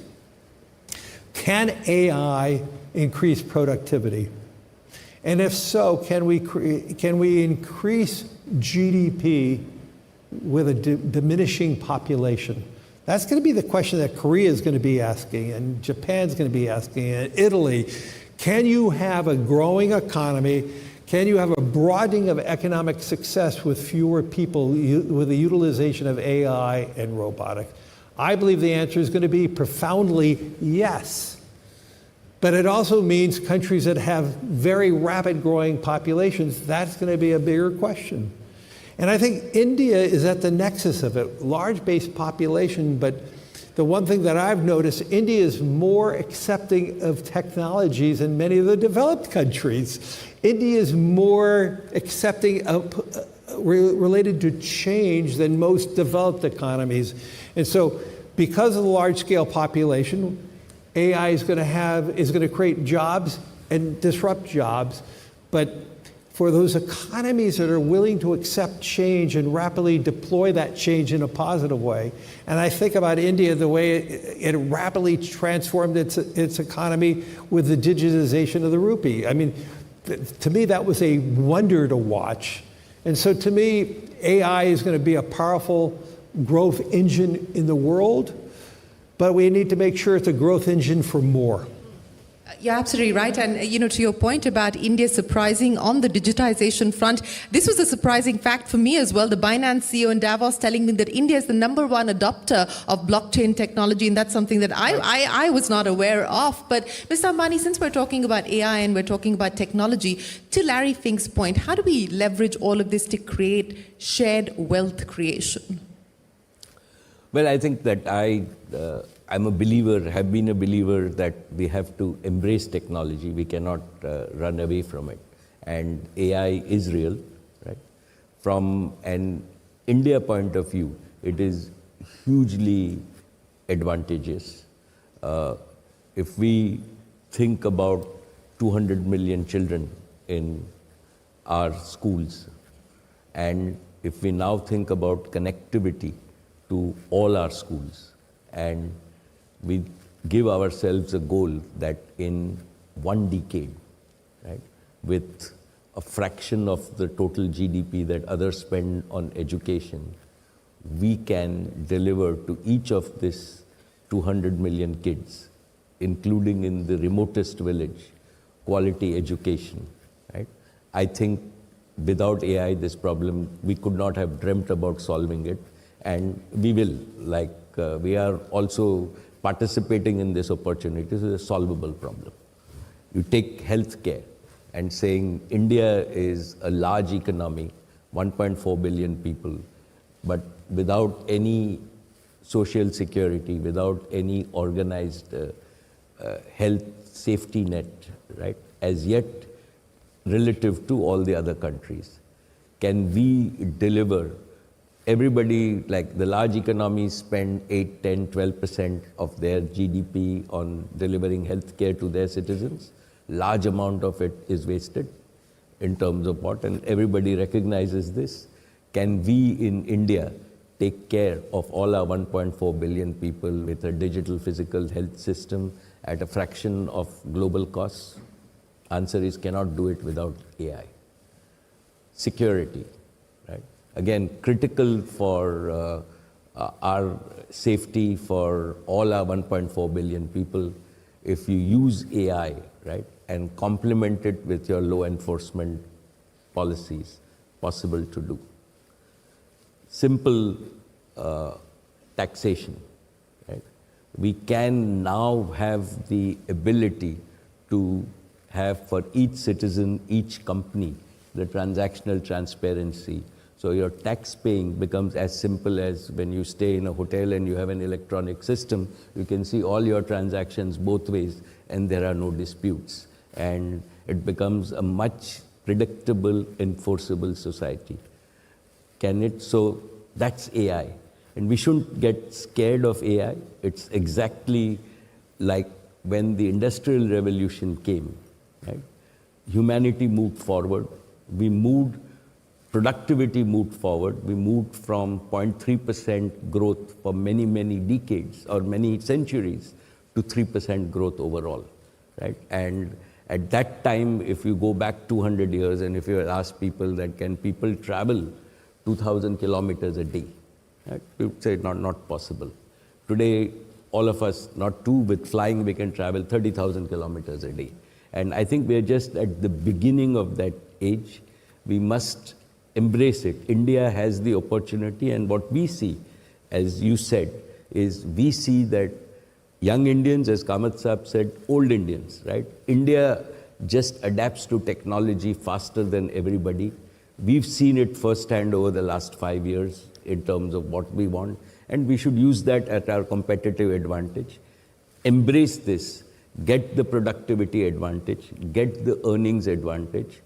Can AI increase productivity? And if so, can we increase GDP with a diminishing population? That's going to be the question that Korea is going to be asking, and Japan's going to be asking, and Italy. Can you have a growing economy? Can you have a broadening of economic success with fewer people, with the utilization of AI and robotics? I believe the answer is going to be profoundly yes. But it also means countries that have very rapid growing populations, that's going to be a bigger question. And I think India is at the nexus of it, large base population, but the one thing that I've noticed, India is more accepting of technologies than many of the developed countries. India is more accepting of related to change than most developed economies. And so because of the large scale population, AI is going to create jobs and disrupt jobs, but for those economies that are willing to accept change and rapidly deploy that change in a positive way, and I think about India, the way it rapidly transformed its economy with the digitization of the rupee. I mean, to me, that was a wonder to watch. And so to me, AI is going to be a powerful growth engine in the world, but we need to make sure it's a growth engine for more. You're absolutely right. And, to your point about India surprising on the digitization front, this was a surprising fact for me as well. The Binance CEO in Davos telling me that India is the #1 adopter of blockchain technology, and that's something that I was not aware of. But, Mr. Ambani, since we're talking about AI and we're talking about technology, to Larry Fink's point, how do we leverage all of this to create shared wealth creation? Well, I think that I'm a believer, have been a believer that we have to embrace technology. We cannot run away from it. And AI is real, right? From an India point of view, it is hugely advantageous. If we think about 200 million children in our schools, and if we now think about connectivity to all our schools, and we give ourselves a goal that in 1 decade, right, with a fraction of the total GDP that others spend on education, we can deliver to each of these 200 million kids, including in the remotest village, quality education, right? I think without AI, this problem, we could not have dreamt about solving it, and we will, we are also participating in this opportunity. This is a solvable problem. You take healthcare and saying India is a large economy 1.4 billion people, but without any social security, without any organized health safety net, right, as yet relative to all the other countries. Can we deliver? Everybody, like the large economies, spend 8, 10, 12% of their GDP on delivering healthcare to their citizens. Large amount of it is wasted in terms of what, and everybody recognizes this. Can we in India take care of all our 1.4 billion people with a digital physical health system at a fraction of global costs? Answer is cannot do it without AI. Security, right? Again, critical for our safety for all our 1.4 billion people. If you use AI, right, and complement it with your law enforcement policies, possible to do. Simple taxation, right? We can now have the ability to have for each citizen, each company, the transactional transparency. So your tax paying becomes as simple as when you stay in a hotel and you have an electronic system, you can see all your transactions both ways and there are no disputes. And it becomes a much predictable, enforceable society. Can it? So that's AI. And we shouldn't get scared of AI. It's exactly like when the Industrial Revolution came, right? Humanity moved forward. We moved, productivity moved forward. We moved from 0.3% growth for many, many decades or many centuries to 3% growth overall, right? And at that time, if you go back 200 years and if you ask people that can people travel 2,000 kilometers a day, right? We would say not possible. Today, all of us, not two, with flying we can travel 30,000 kilometers a day. And I think we're just at the beginning of that age. We must embrace it. India has the opportunity, and what we see, as you said, is we see that young Indians, as Kamath Saab said, old Indians, right? India just adapts to technology faster than everybody. We've seen it firsthand over the last 5 years in terms of what we want, and we should use that at our competitive advantage. Embrace this, get the productivity advantage, get the earnings advantage,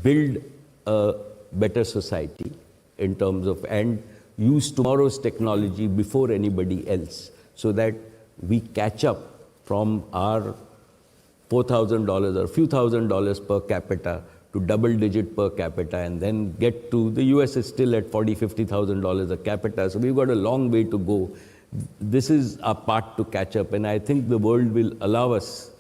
build a better society in terms of, and use tomorrow's technology before anybody else so that we catch up from our $4,000 or a few $1,000s per capita to double-digit per capita, and then get to, the US is still at $40,000, $50,000 a capita, so we've got a long way to go. This is our part to catch up, and I think the world will allow us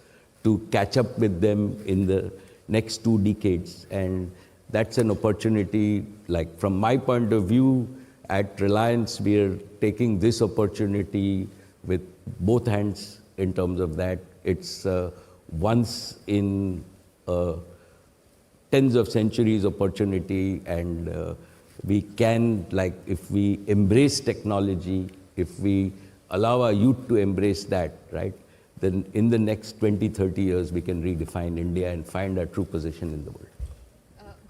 to catch up with them in the next 2 decades, and that's an opportunity. Like from my point of view, at Reliance, we are taking this opportunity with both hands in terms of that. It's once in tens of centuries opportunity, and we can, like, if we embrace technology, if we allow our youth to embrace that, right, then in the next 20, 30 years, we can redefine India and find our true position in the world.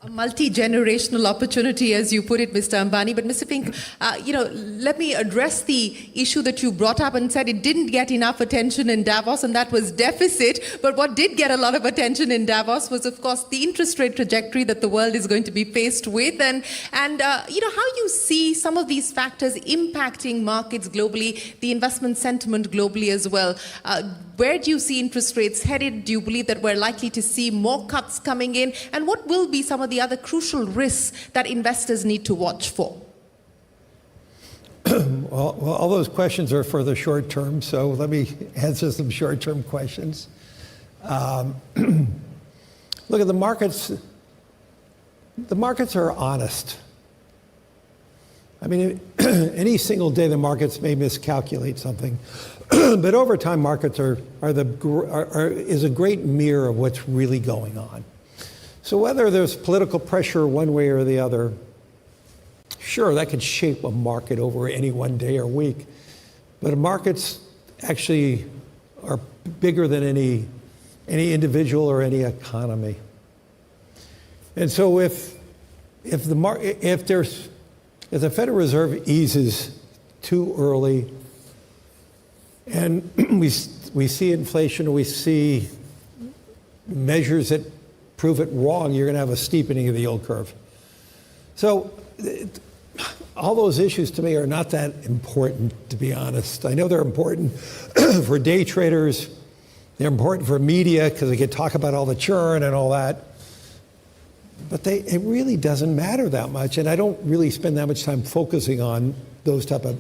A multi-generational opportunity, as you put it, Mr. Ambani. But Mr. Fink, let me address the issue that you brought up and said it didn't get enough attention in Davos, and that was deficit. But what did get a lot of attention in Davos was, of course, the interest rate trajectory that the world is going to be faced with, and how you see some of these factors impacting markets globally, the investment sentiment globally as well. Where do you see interest rates headed? Do you believe that we're likely to see more cuts coming in? And what will be some of the other crucial risks that investors need to watch for? Well, all those questions are for the short term, so let me answer some short-term questions. Look at the markets. The markets are honest. I mean, any single day the markets may miscalculate something, but over time markets is a great mirror of what's really going on. So whether there's political pressure one way or the other, sure, that could shape a market over any one day or week, but markets actually are bigger than any individual or any economy. And so if if the Federal Reserve eases too early, and we see inflation, we see measures that prove it wrong, you're going to have a steepening of the yield curve. So all those issues to me are not that important, to be honest. I know they're important for day traders. They're important for media because they can talk about all the churn and all that. But it really doesn't matter that much, and I don't really spend that much time focusing on those type of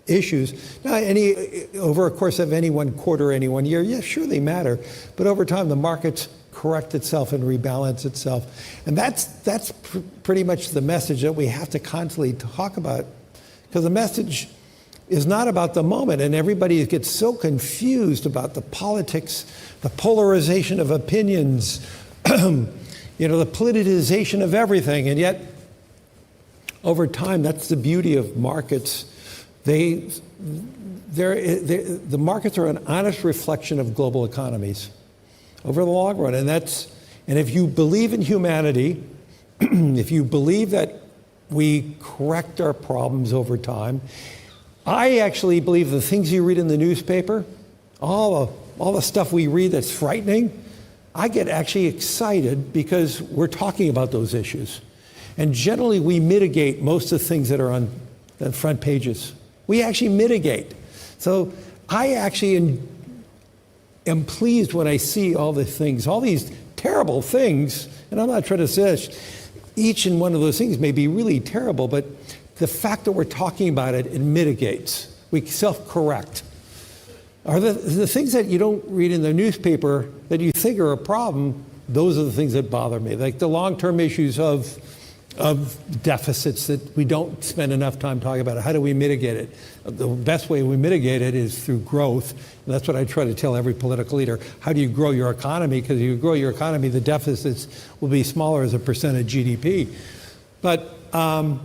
issues. Now, over a course of any one quarter, any one year, yeah, sure they matter, but over time the markets correct itself and rebalance itself, and that's pretty much the message that we have to constantly talk about, because the message is not about the moment, and everybody gets so confused about the politics, the polarization of opinions, the politicization of everything, and yet over time, that's the beauty of markets. The markets are an honest reflection of global economies over the long run, and if you believe in humanity, if you believe that we correct our problems over time, I actually believe the things you read in the newspaper, all the stuff we read that's frightening, I get actually excited because we're talking about those issues. And generally, we mitigate most of the things that are on the front pages. We actually mitigate. So I actually am pleased when I see all the things, all these terrible things, and I'm not trying to say each and one of those things may be really terrible, but the fact that we're talking about it, it mitigates. We self-correct. Are the things that you don't read in the newspaper that you think are a problem, those are the things that bother me. Like the long-term issues of deficits that we don't spend enough time talking about. How do we mitigate it? The best way we mitigate it is through growth. And that's what I try to tell every political leader. How do you grow your economy? Because if you grow your economy, the deficits will be smaller as a percent of GDP. But, and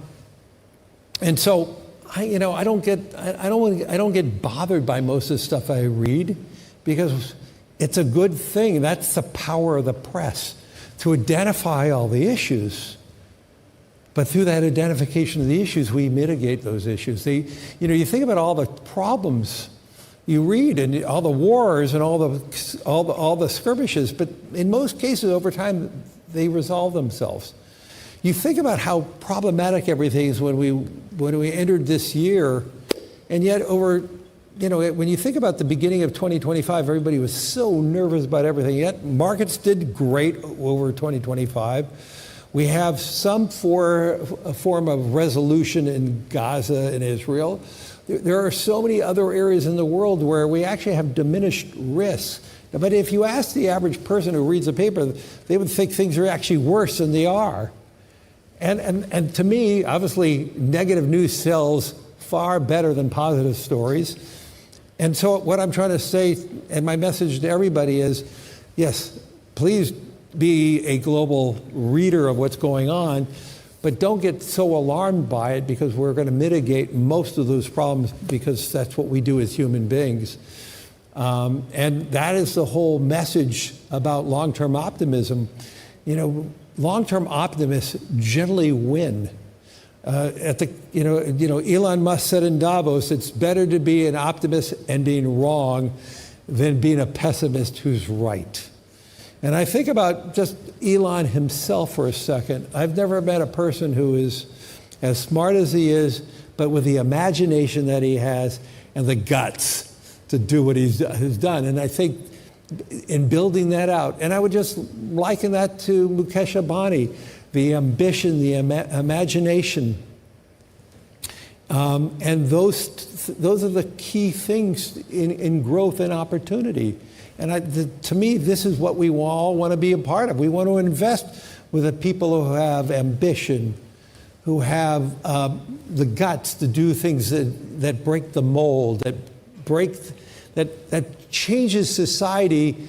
so, I don't get bothered by most of the stuff I read because it's a good thing. That's the power of the press, to identify all the issues. But through that identification of the issues, we mitigate those issues. You think about all the problems you read and all the wars and all the skirmishes, but in most cases over time they resolve themselves. You think about how problematic everything is when we entered this year, and yet when you think about the beginning of 2025, everybody was so nervous about everything, yet markets did great over 2025. We have some form of resolution in Gaza and Israel. There are so many other areas in the world where we actually have diminished risk. But if you ask the average person who reads a paper, they would think things are actually worse than they are. And to me, obviously, negative news sells far better than positive stories. And so what I'm trying to say, and my message to everybody is, yes, please be a global reader of what's going on, but don't get so alarmed by it, because we're going to mitigate most of those problems because that's what we do as human beings. And that is the whole message about long-term optimism. Long-term optimists generally win. Elon Musk said in Davos, it's better to be an optimist and being wrong than being a pessimist who's right. And I think about just Elon himself for a second. I've never met a person who is as smart as he is, but with the imagination that he has and the guts to do what he's done. And I think in building that out, and I would just liken that to Mukesh Ambani, the ambition, the imagination. And those are the key things in growth and opportunity. And to me, this is what we all want to be a part of. We want to invest with the people who have ambition, who have the guts to do things that break the mold, that changes society,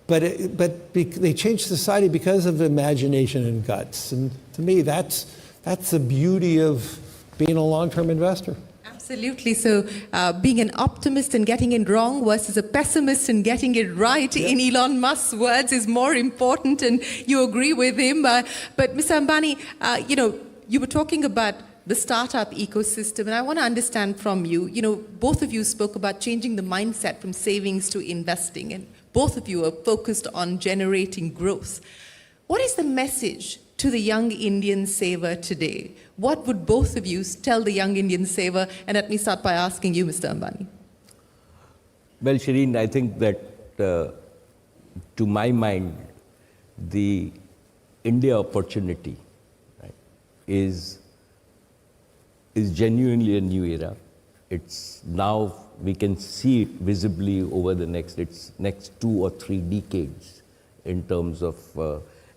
but they change society because of imagination and guts. And to me, that's the beauty of being a long-term investor. Absolutely. Absolutely. So, being an optimist and getting it wrong versus a pessimist and getting it right, in Elon Musk's words, is more important, and you agree with him. But, Mr. Ambani, you were talking about the startup ecosystem, and I want to understand from you. Both of you spoke about changing the mindset from savings to investing, and both of you are focused on generating growth. What is the message to the young Indian saver today? What would both of you tell the young Indian saver? And let me start by asking you, Mr. Ambani. Well, Shireen, I think that to my mind, the India opportunity, right, is genuinely a new era. It's now, we can see it visibly over the next 2 or 3 decades in terms of,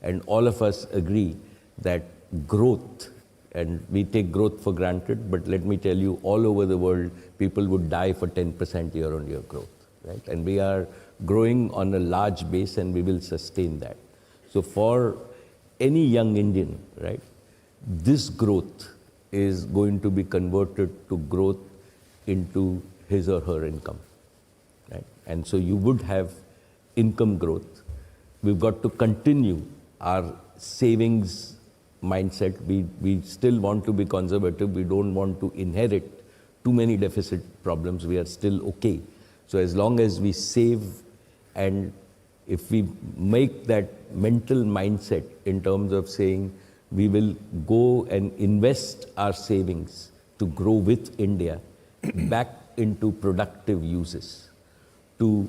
and all of us agree that growth, and we take growth for granted, but let me tell you, all over the world, people would die for 10% year-on-year growth, right? And we are growing on a large base, and we will sustain that. So for any young Indian, right, this growth is going to be converted to growth into his or her income, right? And so you would have income growth. We've got to continue our savings mindset. We still want to be conservative. We don't want to inherit too many deficit problems. We are still okay. So as long as we save, and if we make that mental mindset in terms of saying we will go and invest our savings to grow with India back into productive uses, to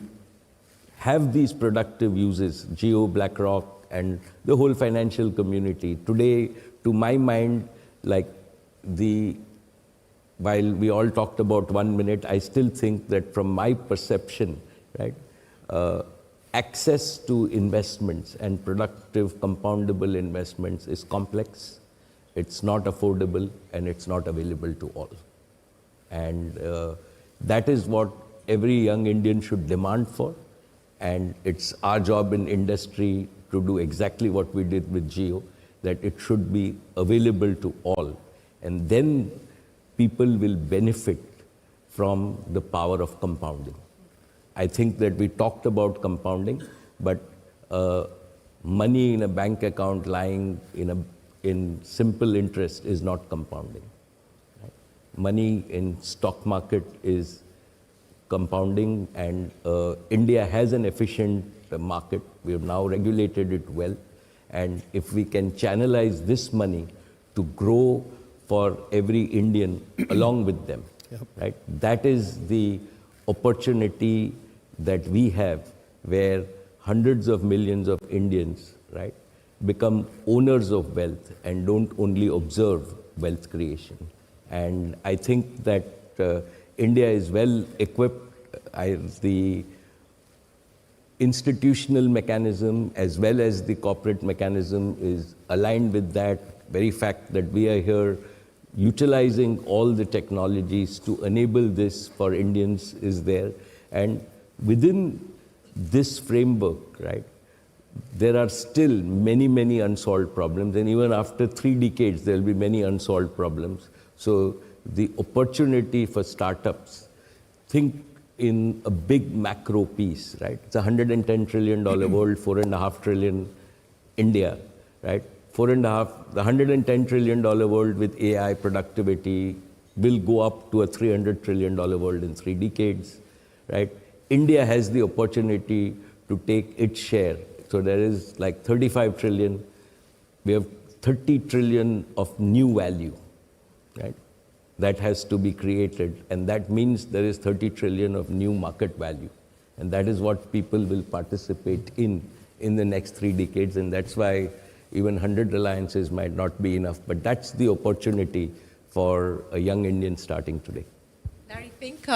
have these productive uses, Jio, BlackRock, and the whole financial community. Today, to my mind, while we all talked about 1 minute, I still think that from my perception, right, access to investments and productive compoundable investments is complex, it's not affordable, and it's not available to all. And that is what every young Indian should demand for. And it's our job in industry to do exactly what we did with Jio, that it should be available to all. And then people will benefit from the power of compounding. I think that we talked about compounding, but money in a bank account lying in simple interest is not compounding. Right? Money in stock market is compounding, and India has an efficient market. We have now regulated it well, and if we can channelize this money to grow for every Indian along with them, right? That is the opportunity that we have, where hundreds of millions of Indians, right, become owners of wealth and don't only observe wealth creation. And I think that India is well equipped. The institutional mechanism as well as the corporate mechanism is aligned with that. Very fact that we are here utilizing all the technologies to enable this for Indians is there. And within this framework, right, there are still many, many unsolved problems. And even after 3 decades, there will be many unsolved problems. So the opportunity for startups, think in a big macro piece, right? It's a $110 trillion world, 4.5 trillion India, right? The $110 trillion world with AI productivity will go up to a $300 trillion world in 3 decades, right? India has the opportunity to take its share. So there is like 35 trillion. We have 30 trillion of new value, right? That has to be created, and that means there is 30 trillion of new market value. And that is what people will participate in the next 3 decades, and that's why even 100 alliances might not be enough, but that's the opportunity for a young Indian starting today. Larry Fink,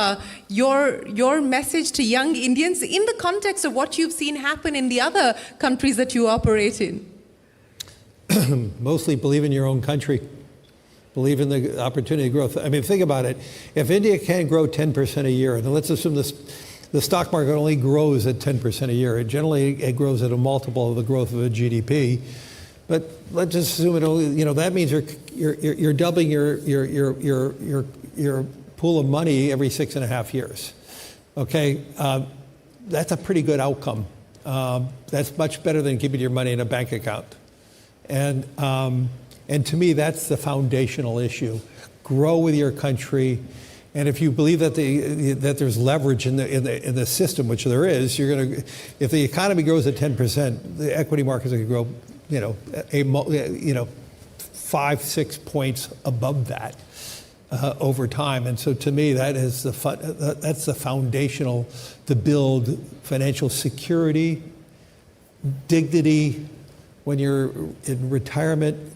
your message to young Indians in the context of what you've seen happen in the other countries that you operate in? Mostly believe in your own country. Believe in the opportunity growth. I mean, think about it. If India can grow 10% a year, and let's assume the stock market only grows at 10% a year, it grows at a multiple of the growth of a GDP. But let's just assume it only, that means you're doubling your pool of money every 6.5 years. Okay, that's a pretty good outcome. That's much better than keeping your money in a bank account. And to me, that's the foundational issue. Grow with your country, and if you believe that that there's leverage in the system, which there is, you're going to. If the economy grows at 10%, the equity markets are going to grow, 5-6 points above that over time. And so, to me, that's the foundational to build financial security, dignity when you're in retirement.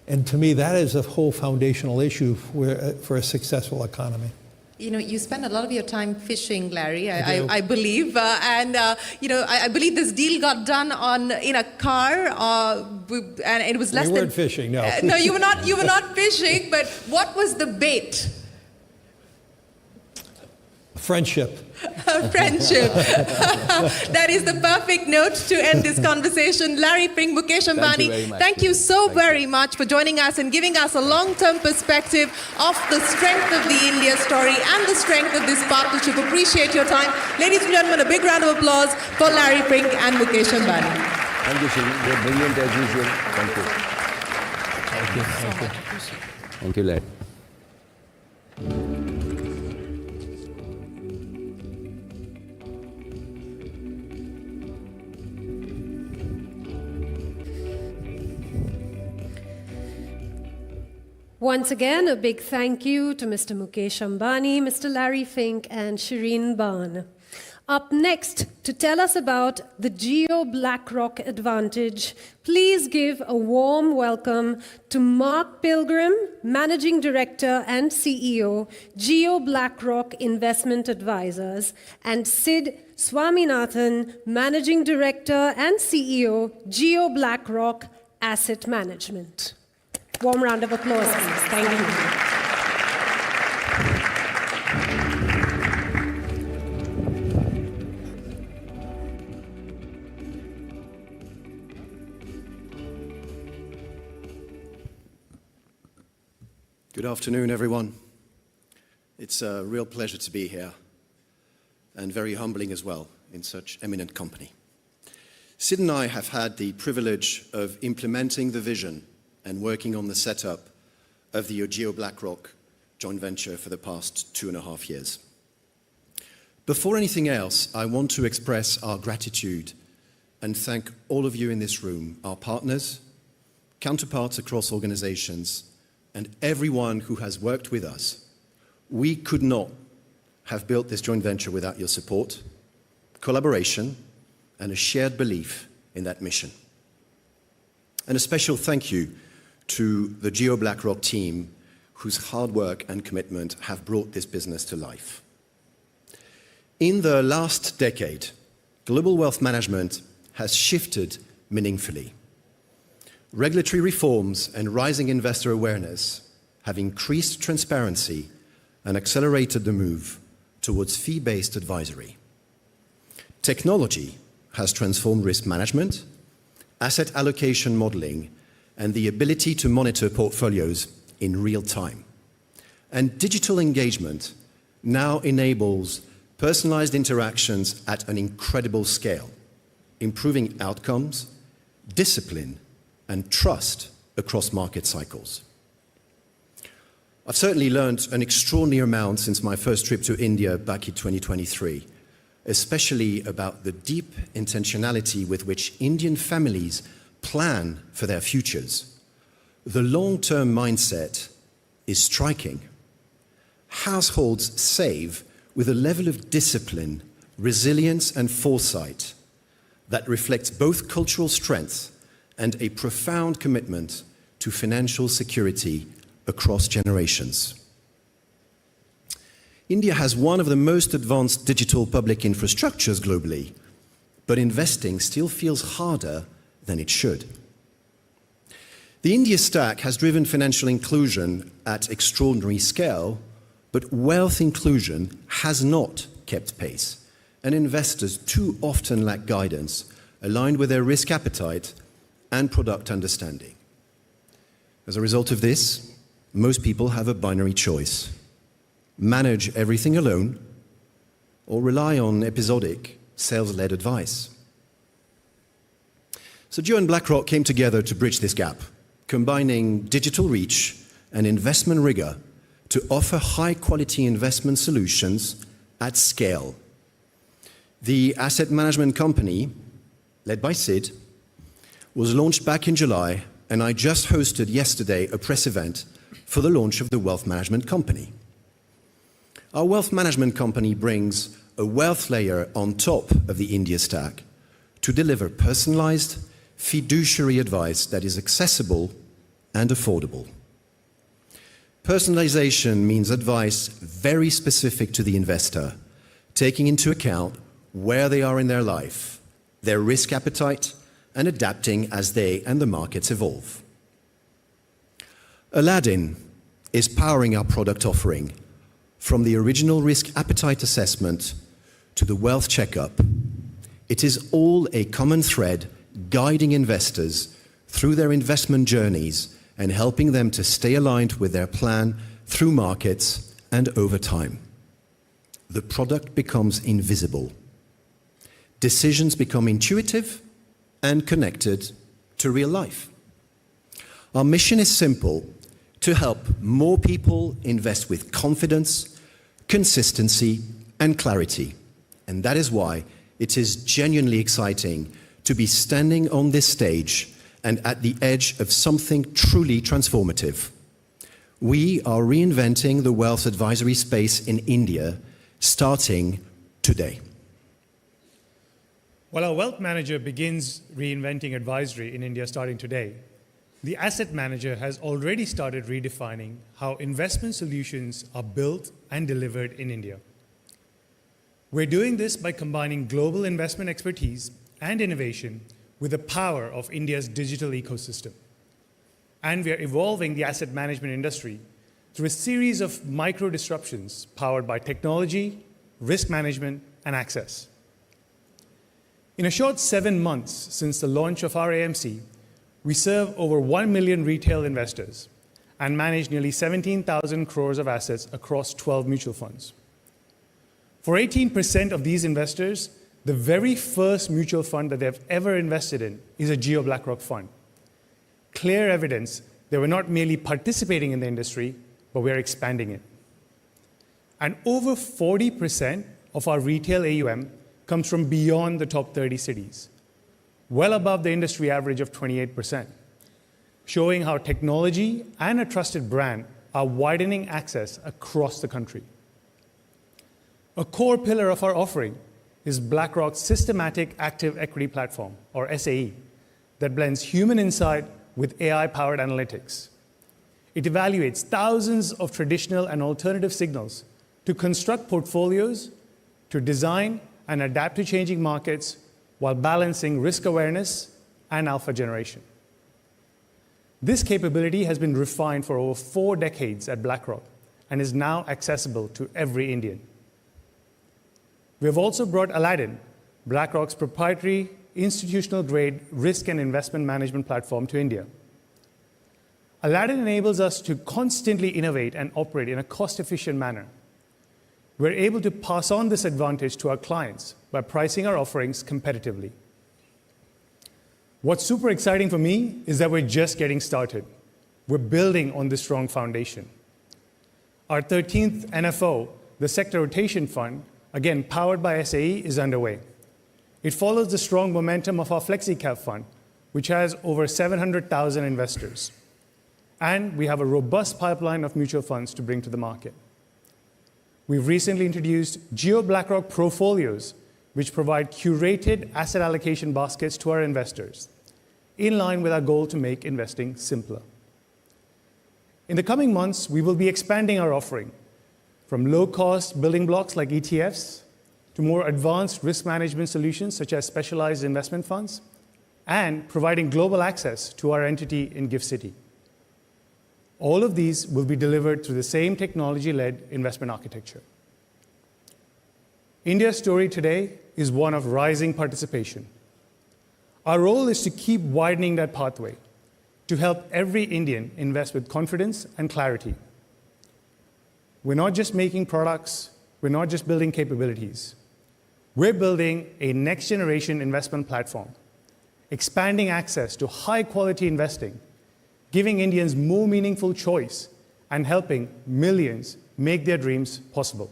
And to me, that is a whole foundational issue for a successful economy. You know, you spend a lot of your time fishing, Larry, I do. I believe. I believe this deal got done in a car, and it was less We than... weren't fishing, no. No, you were not fishing, but what was the bait? Friendship. Friendship. That is the perfect note to end this conversation. Larry, Fink, Mukesh, Ambani, thank you so very much for joining us and giving us a long-term perspective of the strength of the India story and the strength of this partnership. Appreciate your time. Ladies and gentlemen, a big round of applause for Larry, Fink and Mukesh Ambani. Thank you, Shirin. You're brilliant as usual. Thank you. Thank you. Thank you, Larry. Once again, a big thank you to Mr. Mukesh Ambani, Mr. Larry Fink, and Shireen Bhan. Up next, to tell us about the Geo BlackRock advantage, please give a warm welcome to Mark Pilgrim, Managing Director and CEO, Geo BlackRock Investment Advisors, and Sid Swaminathan, Managing Director and CEO, Geo BlackRock Asset Management. Warm round of applause, please. Thank you. Good afternoon, everyone. It's a real pleasure to be here, and very humbling as well, in such eminent company. Sid and I have had the privilege of implementing the vision and working on the setup of the Geo BlackRock joint venture for the past 2.5 years. Before anything else, I want to express our gratitude and thank all of you in this room, our partners, counterparts across organizations, and everyone who has worked with us. We could not have built this joint venture without your support, collaboration, and a shared belief in that mission. And a special thank you to the Geo BlackRock team, whose hard work and commitment have brought this business to life. In the last decade, global wealth management has shifted meaningfully. Regulatory reforms and rising investor awareness have increased transparency and accelerated the move towards fee-based advisory. Technology has transformed risk management, asset allocation modeling, and the ability to monitor portfolios in real time. And digital engagement now enables personalized interactions at an incredible scale, improving outcomes, discipline, and trust across market cycles. I've certainly learned an extraordinary amount since my first trip to India back in 2023, especially about the deep intentionality with which Indian families plan for their futures. The long-term mindset is striking. Households save with a level of discipline, resilience, and foresight that reflects both cultural strength and a profound commitment to financial security across generations. India has one of the most advanced digital public infrastructures globally, but investing still feels harder than it should. The India stack has driven financial inclusion at extraordinary scale, but wealth inclusion has not kept pace, and investors too often lack guidance aligned with their risk appetite and product understanding. As a result of this, most people have a binary choice: manage everything alone, or rely on episodic, sales-led advice. So Geo and BlackRock came together to bridge this gap, combining digital reach and investment rigor to offer high-quality investment solutions at scale. The asset management company, led by Sid, was launched back in July, and I just hosted yesterday a press event for the launch of the wealth management company. Our wealth management company brings a wealth layer on top of the India stack to deliver personalized, fiduciary advice that is accessible and affordable. Personalization means advice very specific to the investor, taking into account where they are in their life, their risk appetite, and adapting as they and the markets evolve. Aladdin is powering our product offering, from the original risk appetite assessment to the wealth checkup. It is all a common thread guiding investors through their investment journeys and helping them to stay aligned with their plan through markets and over time. The product becomes invisible. Decisions become intuitive and connected to real life. Our mission is simple: to help more people invest with confidence, consistency, and clarity. And that is why it is genuinely exciting to be standing on this stage and at the edge of something truly transformative. We are reinventing the wealth advisory space in India, starting today. While our wealth manager begins reinventing advisory in India starting today, the asset manager has already started redefining how investment solutions are built and delivered in India. We're doing this by combining global investment expertise and innovation with the power of India's digital ecosystem. And we are evolving the asset management industry through a series of micro disruptions powered by technology, risk management, and access. In a short 7 months since the launch of our AMC, we serve over 1 million retail investors and manage nearly 17,000 crores of assets across 12 mutual funds. For 18% of these investors, the very first mutual fund that they've ever invested in is a Jio BlackRock fund. Clear evidence that we're not merely participating in the industry, but we're expanding it. And over 40% of our retail AUM comes from beyond the top 30 cities, well above the industry average of 28%, showing how technology and a trusted brand are widening access across the country. A core pillar of our offering is BlackRock's systematic active equity platform, or SAE, that blends human insight with AI-powered analytics. It evaluates thousands of traditional and alternative signals to construct portfolios, to design and adapt to changing markets while balancing risk awareness and alpha generation. This capability has been refined for over 4 decades at BlackRock and is now accessible to every Indian. We have also brought Aladdin, BlackRock's proprietary institutional-grade risk and investment management platform, to India. Aladdin enables us to constantly innovate and operate in a cost-efficient manner. We're able to pass on this advantage to our clients by pricing our offerings competitively. What's super exciting for me is that we're just getting started. We're building on this strong foundation. Our 13th NFO, the Sector Rotation Fund, again powered by SAE, is underway. It follows the strong momentum of our FlexiCap fund, which has over 700,000 investors. And we have a robust pipeline of mutual funds to bring to the market. We've recently introduced Jio BlackRock Profolios, which provide curated asset allocation baskets to our investors, in line with our goal to make investing simpler. In the coming months, we will be expanding our offering from low-cost building blocks like ETFs to more advanced risk management solutions such as specialized investment funds, and providing global access to our entity in GIFT City. All of these will be delivered through the same technology-led investment architecture. India's story today is one of rising participation. Our role is to keep widening that pathway, to help every Indian invest with confidence and clarity. we're not just making products, we're not just building capabilities. We're building a next-generation investment platform, expanding access to high-quality investing, giving Indians more meaningful choice, and helping millions make their dreams possible.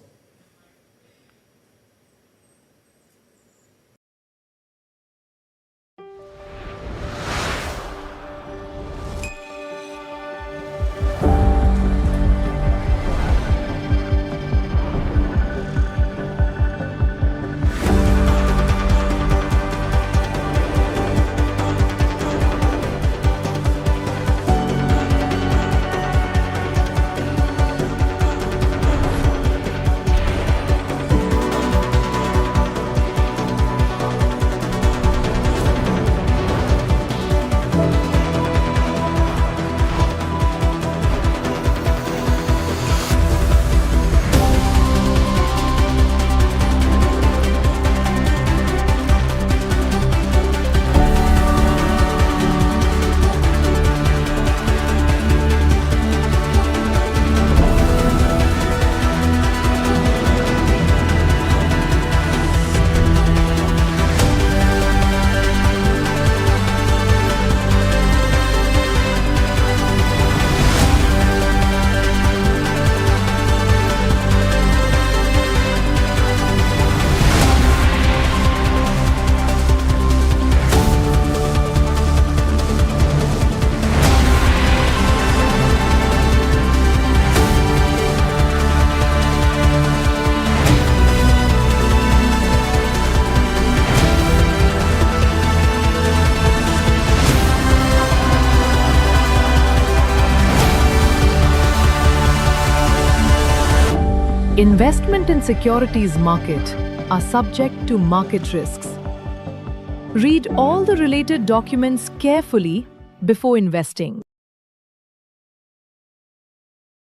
Investment in securities market are subject to market risks. Read all the related documents carefully before investing.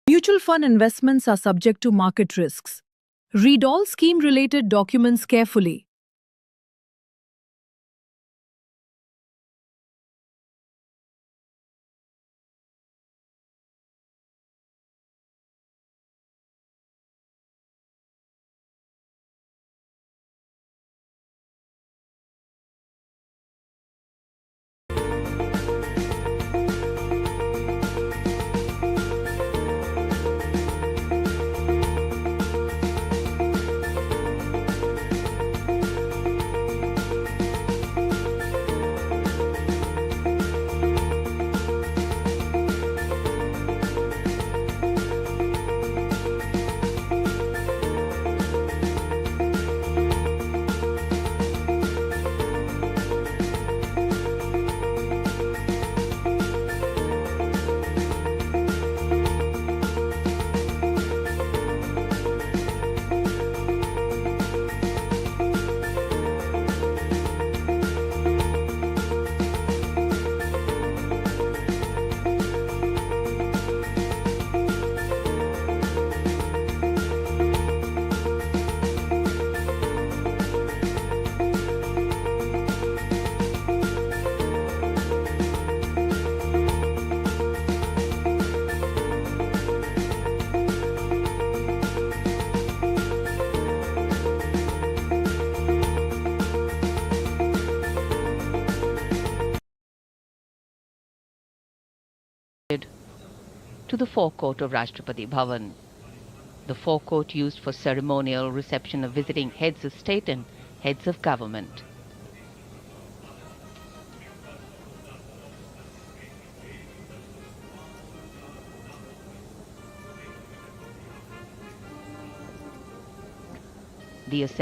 Mutual fund investments are subject to market risks. Read all scheme-related documents carefully. To the forecourt of Rashtrapati Bhavan, the forecourt used for ceremonial reception of visiting heads of state and heads of government. The assembly